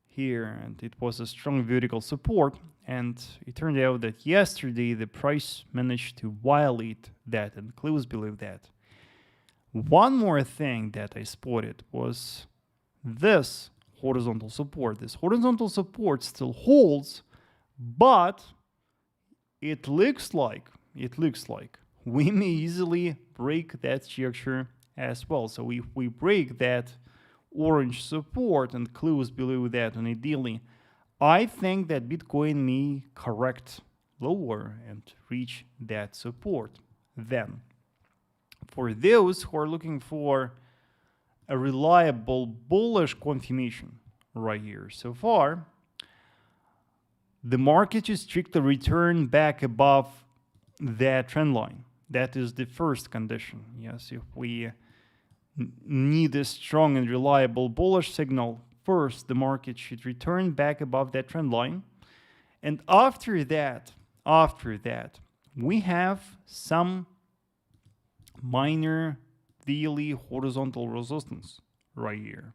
here, and it was a strong vertical support, and it turned out that yesterday the price managed to violate that and close below that. One more thing that I spotted was this horizontal support. This horizontal support still holds, but it looks like we may easily break that structure as well. So if we break that orange support and close below that on a daily, I think that Bitcoin may correct lower and reach that support. Then, for those who are looking for a reliable bullish confirmation right here, so far, the market is strictly returned back above that trend line. That is the first condition. Yes, if we need a strong and reliable bullish signal, first the market should return back above that trend line. And after that, we have some minor daily horizontal resistance right here.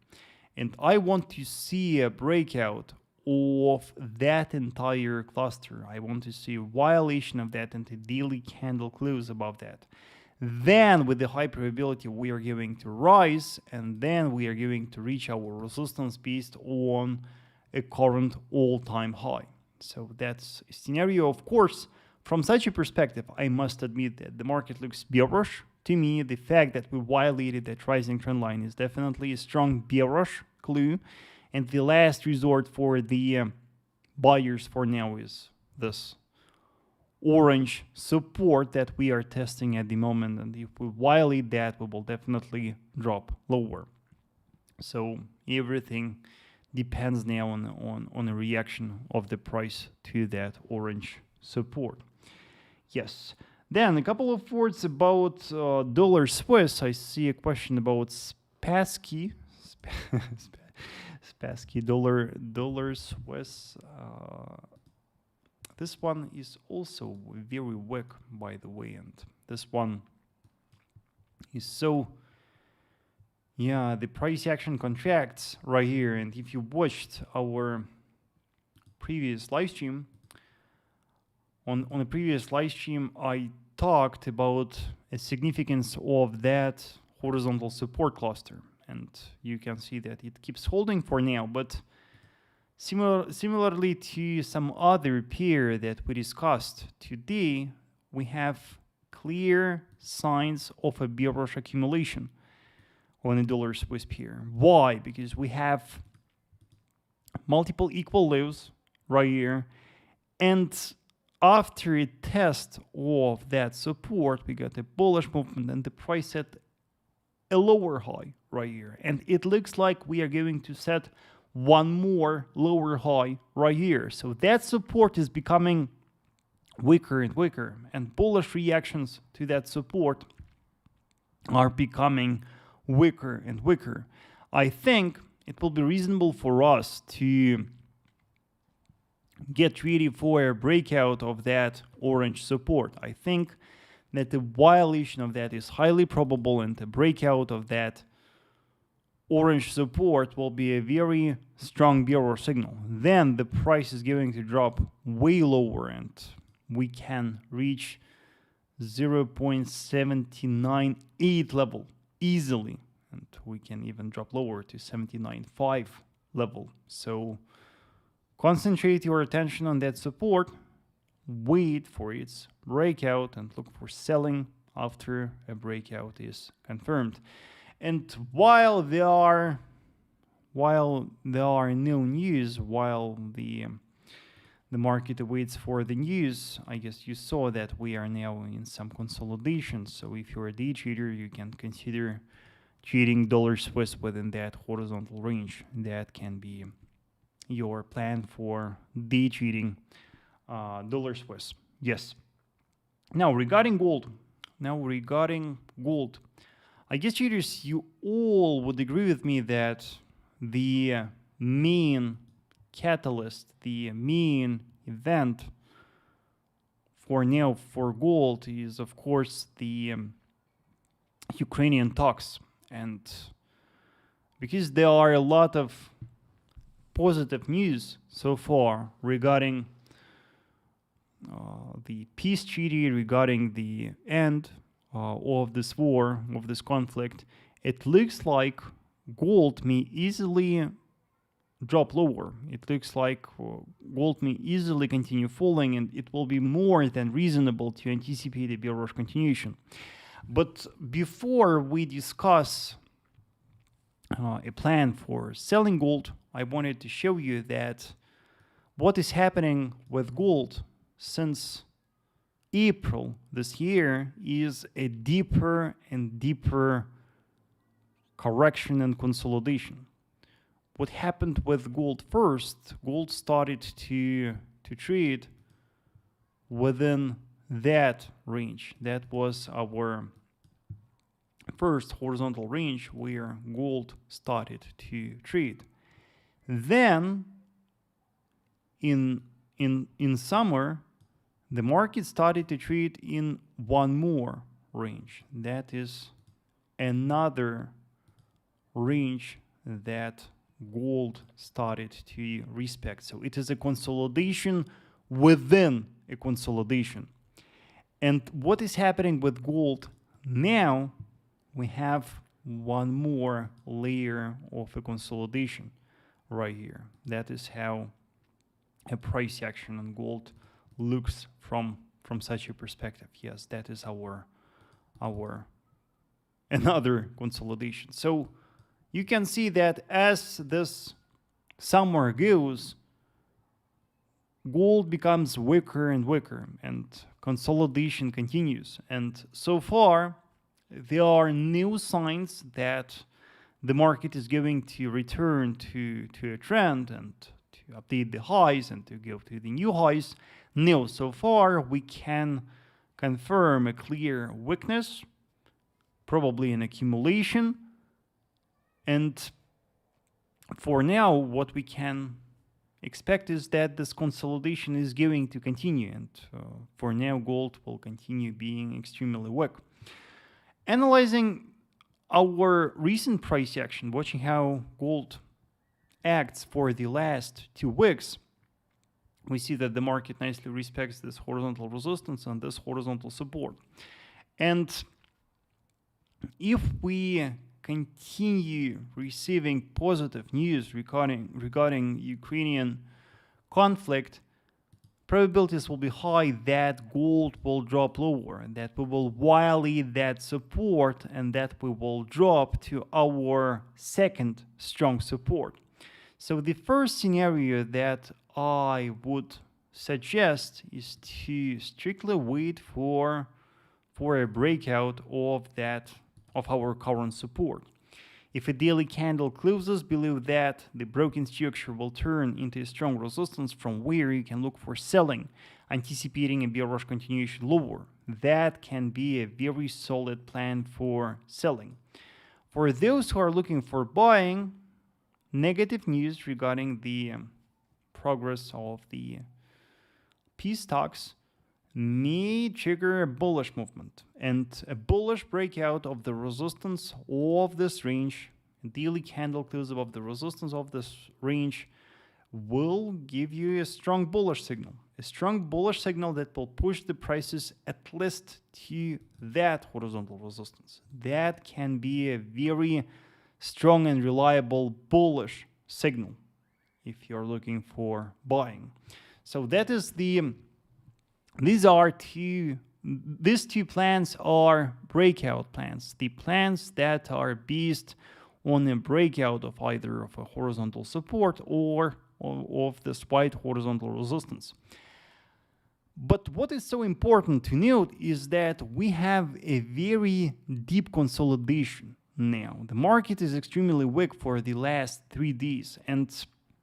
And I want to see a breakout of that entire cluster. I want to see a violation of that and a daily candle close above that. Then with the high probability we are going to rise, and then we are going to reach our resistance based on a current all-time high. So that's a scenario. Of course, from such a perspective, I must admit that the market looks bearish. To me, the fact that we violated that rising trend line is definitely a strong bearish clue. And the last resort for the buyers for now is this orange support that we are testing at the moment. And if we violate that, we will definitely drop lower. So everything depends now on the reaction of the price to that orange support. Yes. Then a couple of words about dollar Swiss. I see a question about Spassky. Spassky dollar Swiss. This one is also very weak, by the way, and this one is so. Yeah, the price action contracts right here. And if you watched our previous live stream, on the previous live stream, I talked about a significance of that horizontal support cluster. And you can see that it keeps holding for now. But similarly to some other pair that we discussed today, we have clear signs of a bearish accumulation on a dollar Swiss pair. Why? Because we have multiple equal lows right here, and after a test of that support, we got a bullish movement and the price set a lower high right here. And it looks like we are going to set one more lower high right here. So that support is becoming weaker and weaker, and bullish reactions to that support are becoming weaker and weaker. I think it will be reasonable for us to get ready for a breakout of that orange support. I think that the violation of that is highly probable, and the breakout of that orange support will be a very strong bearish signal. Then the price is going to drop way lower, and we can reach 0.798 level easily, and we can even drop lower to 79.5 level. So concentrate your attention on that support, wait for its breakout, and look for selling after a breakout is confirmed. And while there are no news, while the market awaits for the news, I guess you saw that we are now in some consolidation. So if you're a day trader, you can consider trading dollar Swiss within that horizontal range. That can be your plan for day trading dollar Swiss. Yes. Now regarding gold. I guess traders, you all would agree with me that the main catalyst, the main event for now for gold is of course the Ukrainian talks. And because there are a lot of positive news so far regarding the peace treaty, regarding the end of this war, of this conflict, it looks like gold may easily drop lower. It looks like gold may easily continue falling, and it will be more than reasonable to anticipate a bearish continuation. But before we discuss a plan for selling gold, I wanted to show you that what is happening with gold since April this year is a deeper and deeper correction and consolidation. What happened with gold first? Gold started to trade within that range. That was our first horizontal range where gold started to trade. Then in summer, the market started to trade in one more range. That is another range that gold started to respect. So it is a consolidation within a consolidation. And what is happening with gold now? We have one more layer of a consolidation right here. That is how a price action on gold looks from such a perspective. Yes, that is our another consolidation. So you can see that as this summer goes, gold becomes weaker and weaker, and consolidation continues. And so far, there are no signs that the market is going to return to a trend and to update the highs and to go to the new highs. No, so far we can confirm a clear weakness, probably an accumulation. And for now, what we can expect is that this consolidation is going to continue. And for now, gold will continue being extremely weak. Analyzing our recent price action, watching how gold acts for the last 2 weeks, we see that the market nicely respects this horizontal resistance and this horizontal support. And if we continue receiving positive news regarding Ukrainian conflict, probabilities will be high that gold will drop lower, that we will violate that support, and that we will drop to our second strong support. So the first scenario that I would suggest is to strictly wait for a breakout of our current support. If a daily candle closes below that, the broken structure will turn into a strong resistance from where you can look for selling, anticipating a bearish continuation lower. That can be a very solid plan for selling. For those who are looking for buying, negative news regarding the progress of the peace talks may trigger a bullish movement, and a bullish breakout of the resistance of this range, a daily candle close above the resistance of this range, will give you a strong bullish signal. A strong bullish signal that will push the prices at least to that horizontal resistance. That can be a very strong and reliable bullish signal if you're looking for buying. So that is these two plans are breakout plans. The plans that are based on a breakout of either of a horizontal support or of this white horizontal resistance. But what is so important to note is that we have a very deep consolidation now. The market is extremely weak for the last 3 days, and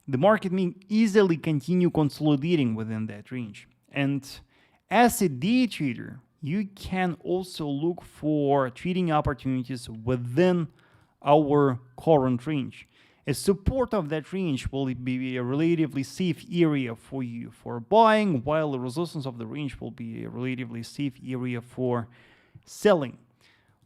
the market may easily continue consolidating within that range. And as a day trader, you can also look for trading opportunities within our current range. A support of that range will be a relatively safe area for you for buying, while the resistance of the range will be a relatively safe area for selling.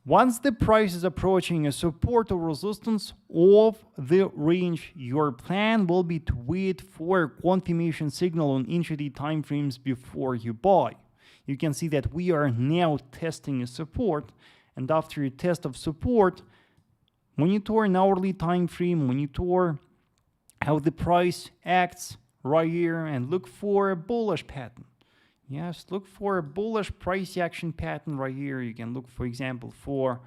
Once the price is approaching a support or resistance of the range, your plan will be to wait for a confirmation signal on intraday timeframes before you buy. You can see that we are now testing a support, and after a test of support, monitor an hourly time frame, monitor how the price acts right here, and look for a bullish pattern. Yes, look for a bullish price action pattern right here. You can look, for example, for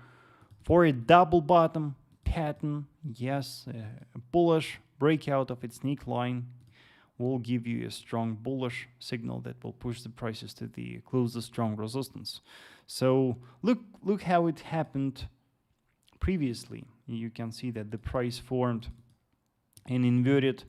a double bottom pattern. Yes, a bullish breakout of its neckline will give you a strong bullish signal that will push the prices to the closest strong resistance. So look how it happened previously. You can see that the price formed an inverted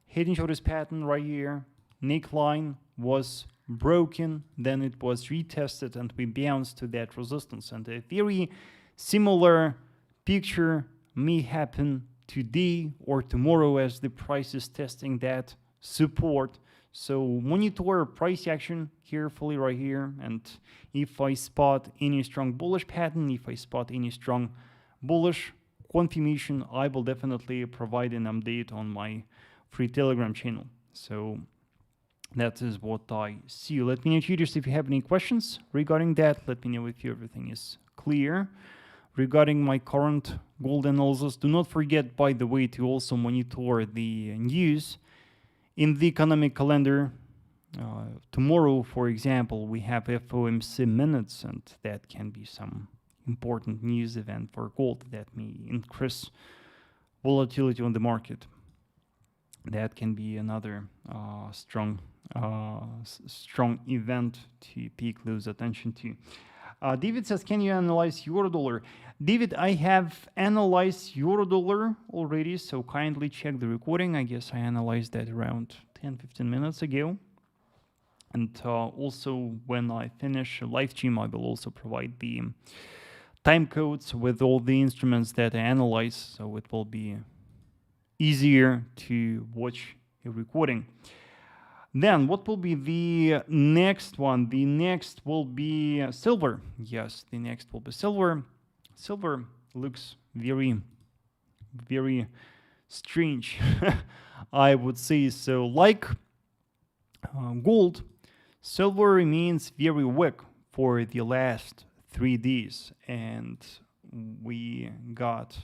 head and shoulders pattern right here. Neckline was broken, then it was retested, and we bounced to that resistance. And a very similar picture may happen today or tomorrow as the price is testing that support. So monitor price action carefully right here, and if I spot any strong bullish pattern, if I spot any strong bullish confirmation, I will definitely provide an update on my free Telegram channel. So that is what I see. Let me know, tutors, if you have any questions regarding that. Let me know if everything is clear. Regarding my current gold analysis, do not forget, by the way, to also monitor the news in the economic calendar. Tomorrow, for example, we have FOMC minutes, and that can be some important news event for gold that may increase volatility on the market. That can be another strong event to pay close attention to. David says, can you analyze euro dollar? David, I have analyzed euro dollar already, so kindly check the recording. I guess I analyzed that around 10-15 minutes ago. And also when I finish a live stream, I will also provide the time codes with all the instruments that I analyze, so it will be easier to watch a recording. Then what will be the next one? The next will be silver. Yes, the next will be silver. Silver looks very, very strange, I would say. So like gold, silver remains very weak for the last 3 days, and we got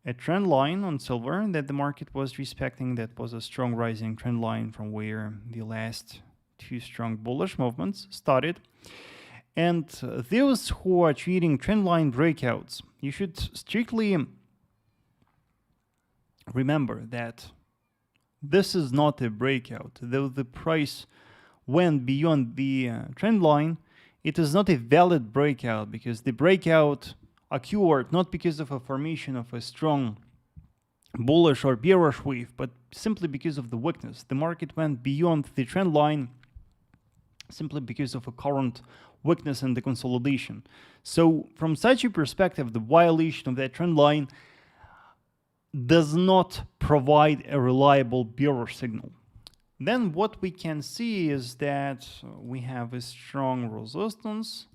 a trend line on silver that the market was respecting. That was a strong rising trend line from where the last 2 strong bullish movements started. And those who are treating trend line breakouts, you should strictly remember that this is not a breakout. Though the price went beyond the trend line, it is not a valid breakout, because the breakout occurred not because of a formation of a strong bullish or bearish wave, but simply because of the weakness. The market went beyond the trend line simply because of a current weakness in the consolidation. So from such a perspective, the violation of that trend line does not provide a reliable bearish signal. Then what we can see is that we have a strong resistance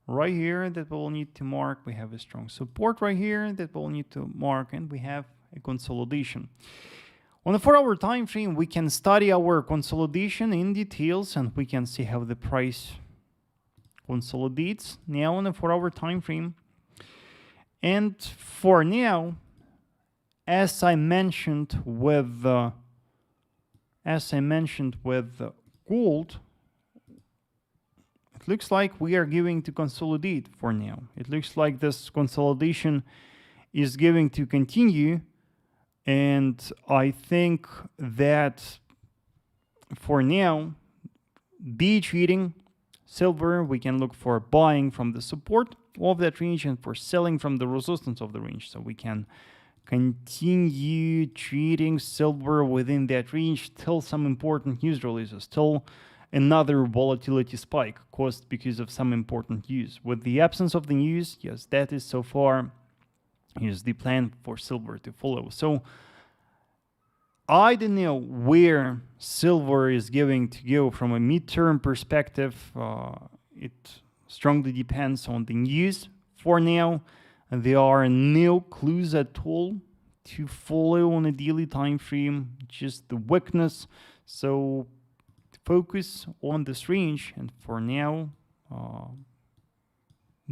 right here that we'll need to mark. We have a strong support right here that we'll need to mark, and we have a consolidation. On the 4-hour time frame, we can study our consolidation in details, and we can see how the price consolidates now on the 4-hour time frame. And for now, as I mentioned with gold, it looks like we are going to consolidate for now. It looks like this consolidation is going to continue, and I think that for now, be trading silver, we can look for buying from the support of that range and for selling from the resistance of the range. So we can continue trading silver within that range till some important news releases, till another volatility spike caused because of some important news. With the absence of the news, yes, that is so far is the plan for silver to follow. So I don't know where silver is going to go from a midterm perspective. It strongly depends on the news. For now, there are no clues at all to follow on a daily time frame, just the weakness. So focus on this range, and for now,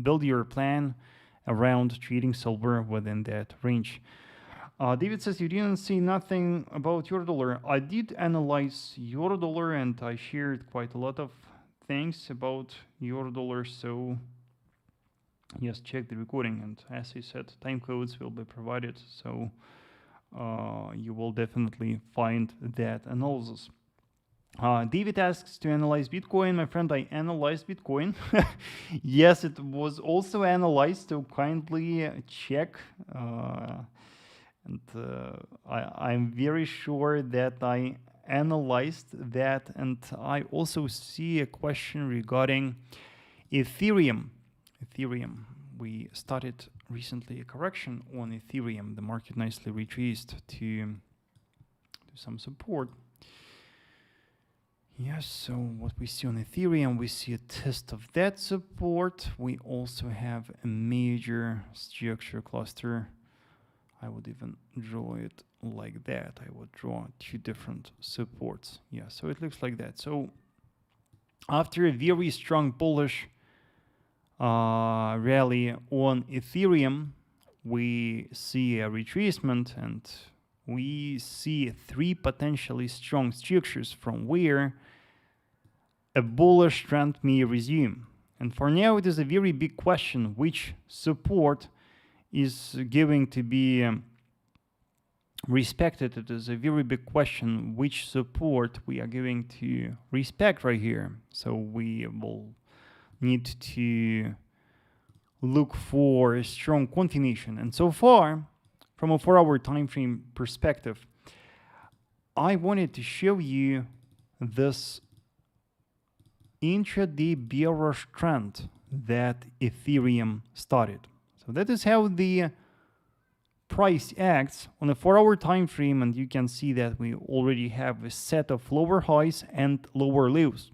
build your plan around trading silver within that range. David says you didn't see nothing about euro dollar. I did analyze euro dollar, and I shared quite a lot of things about euro dollar. So yes, check the recording, and as I said, time codes will be provided, so you will definitely find that analysis. David asks to analyze Bitcoin. My friend, I analyzed Bitcoin. Yes, it was also analyzed, so kindly check. I'm very sure that I analyzed that, and I also see a question regarding Ethereum. We started recently a correction on Ethereum. The market nicely retraced to some support. Yes, so what we see on Ethereum, we see a test of that support. We also have a major structure cluster. I would even draw it like that. I would draw two different supports. Yeah, so it looks like that. So after a very strong bullish rally on Ethereum, we see a retracement, and we see three potentially strong structures from where a bullish trend may resume. And for now, it is a very big question which support is going to be respected. It is a very big question which support we are going to respect right here. So we will need to look for a strong continuation. And so far, from a 4-hour time frame perspective, I wanted to show you this intraday bearish trend that Ethereum started. So that is how the price acts on a 4-hour time frame, and you can see that we already have a set of lower highs and lower lows.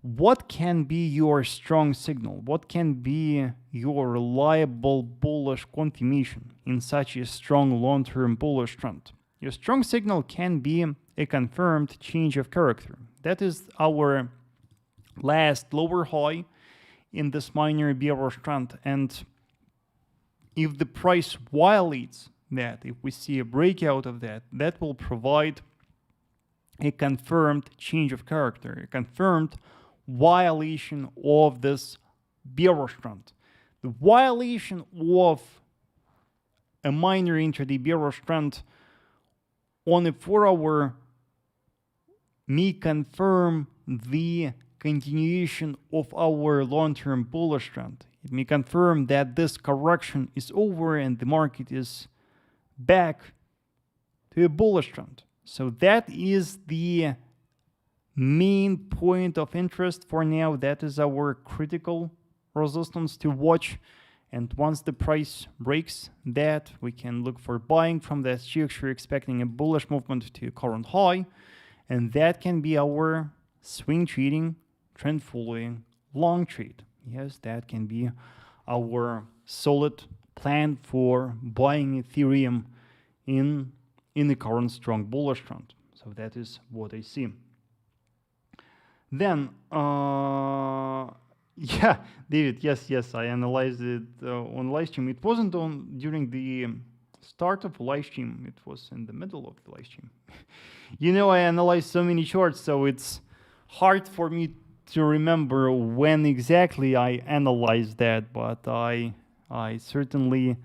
What can be your strong signal? What can be your reliable bullish continuation in such a strong long-term bullish trend? Your strong signal can be a confirmed change of character. That is our last lower high in this minor bearish trend, and if the price violates that, if we see a breakout of that, that will provide a confirmed change of character, a confirmed violation of this bearish trend. The violation of a minor intraday bearish trend on a 4-hour may confirm the continuation of our long-term bullish trend. It may confirm that this correction is over and the market is back to a bullish trend. So that is the main point of interest for now. That is our critical resistance to watch. And once the price breaks that, we can look for buying from that structure, expecting a bullish movement to current high. And that can be our swing trading, trend following, long trade. Yes, that can be our solid plan for buying Ethereum in the current strong bullish trend. So that is what I see. Then, yeah, David, yes, I analyzed it on live stream. It wasn't on during the start of live stream. It was in the middle of the live stream. You know, I analyzed so many charts, so it's hard for me to remember when exactly I analyzed that, but I certainly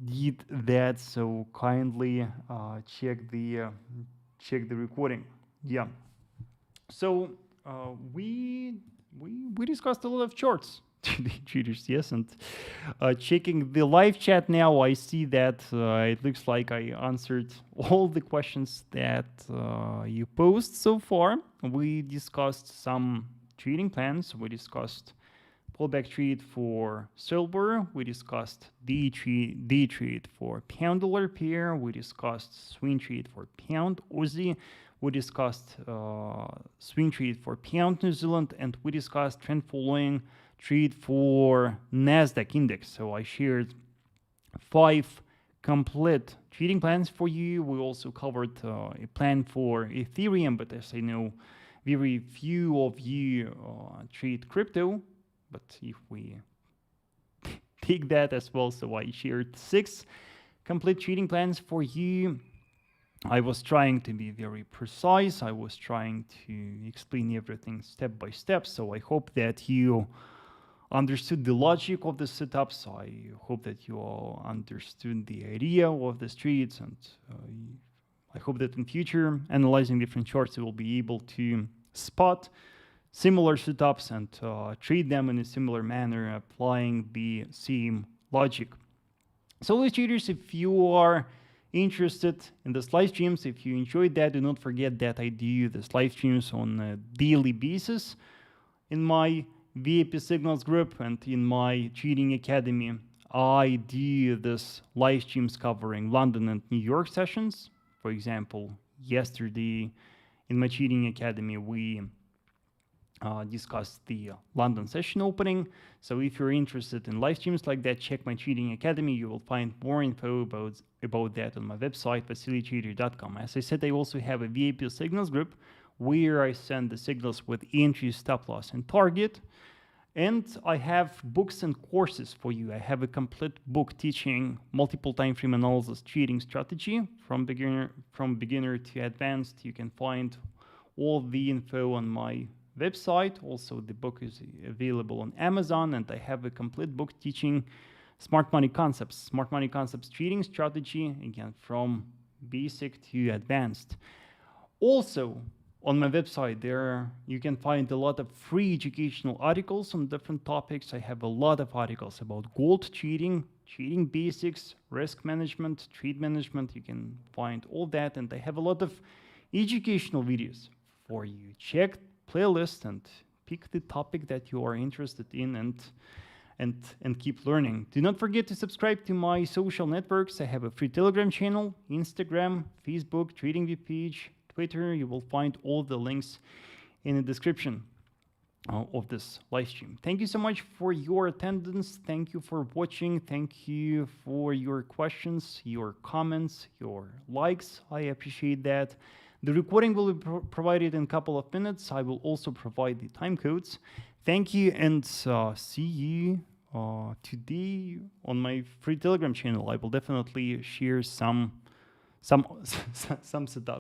did that. So kindly check the recording. Yeah. So we discussed a lot of charts today, traders. Yes, and checking the live chat now, I see that it looks like I answered all the questions that you posed so far. We discussed some trading plans. We discussed pullback trade for silver. We discussed day trade for pound dollar pair. We discussed swing trade for pound Aussie. We discussed swing trade for pound New Zealand, and we discussed trend following trade for NASDAQ index. So I shared 5 complete trading plans for you. We also covered a plan for Ethereum, but as I know, very few of you trade crypto. But if we take that as well, so I shared 6 complete trading plans for you. I was trying to be very precise. I was trying to explain everything step by step. So I hope that you understood the logic of the setups. I hope that you all understood the idea of the trades, and I hope that in future, analyzing different charts, you will be able to spot similar setups and trade them in a similar manner, applying the same logic. So, traders, if you are interested in this live streams, if you enjoyed that, do not forget that I do this live streams on a daily basis in my VIP Signals group and in my Trading Academy. I do this live streams covering London and New York sessions. For example, yesterday in my Trading Academy, we discussed the London session opening. So if you're interested in live streams like that, check my Trading Academy. You will find more info about that on my website, vasilytrader.com. As I said, I also have a VIP Signals group where I send the signals with entry, stop loss, and target. And I have books and courses for you. I have a complete book teaching multiple time frame analysis trading strategy from beginner to advanced. You can find all the info on my website. Also, the book is available on Amazon, and I have a complete book teaching smart money concepts trading strategy, again, from basic to advanced. Also, on my website, there you can find a lot of free educational articles on different topics. I have a lot of articles about gold trading, trading basics, risk management, trade management. You can find all that, and I have a lot of educational videos for you. Check playlist and pick the topic that you are interested in and keep learning. Do not forget to subscribe to my social networks. I have a free Telegram channel, Instagram, Facebook, TradingView page, Twitter. You will find all the links in the description of this live stream. Thank you so much for your attendance. Thank you for watching. Thank you for your questions, your comments, your likes. I appreciate that. The recording will be provided in a couple of minutes. I will also provide the time codes. Thank you, and see you today on my free Telegram channel. I will definitely share some setup.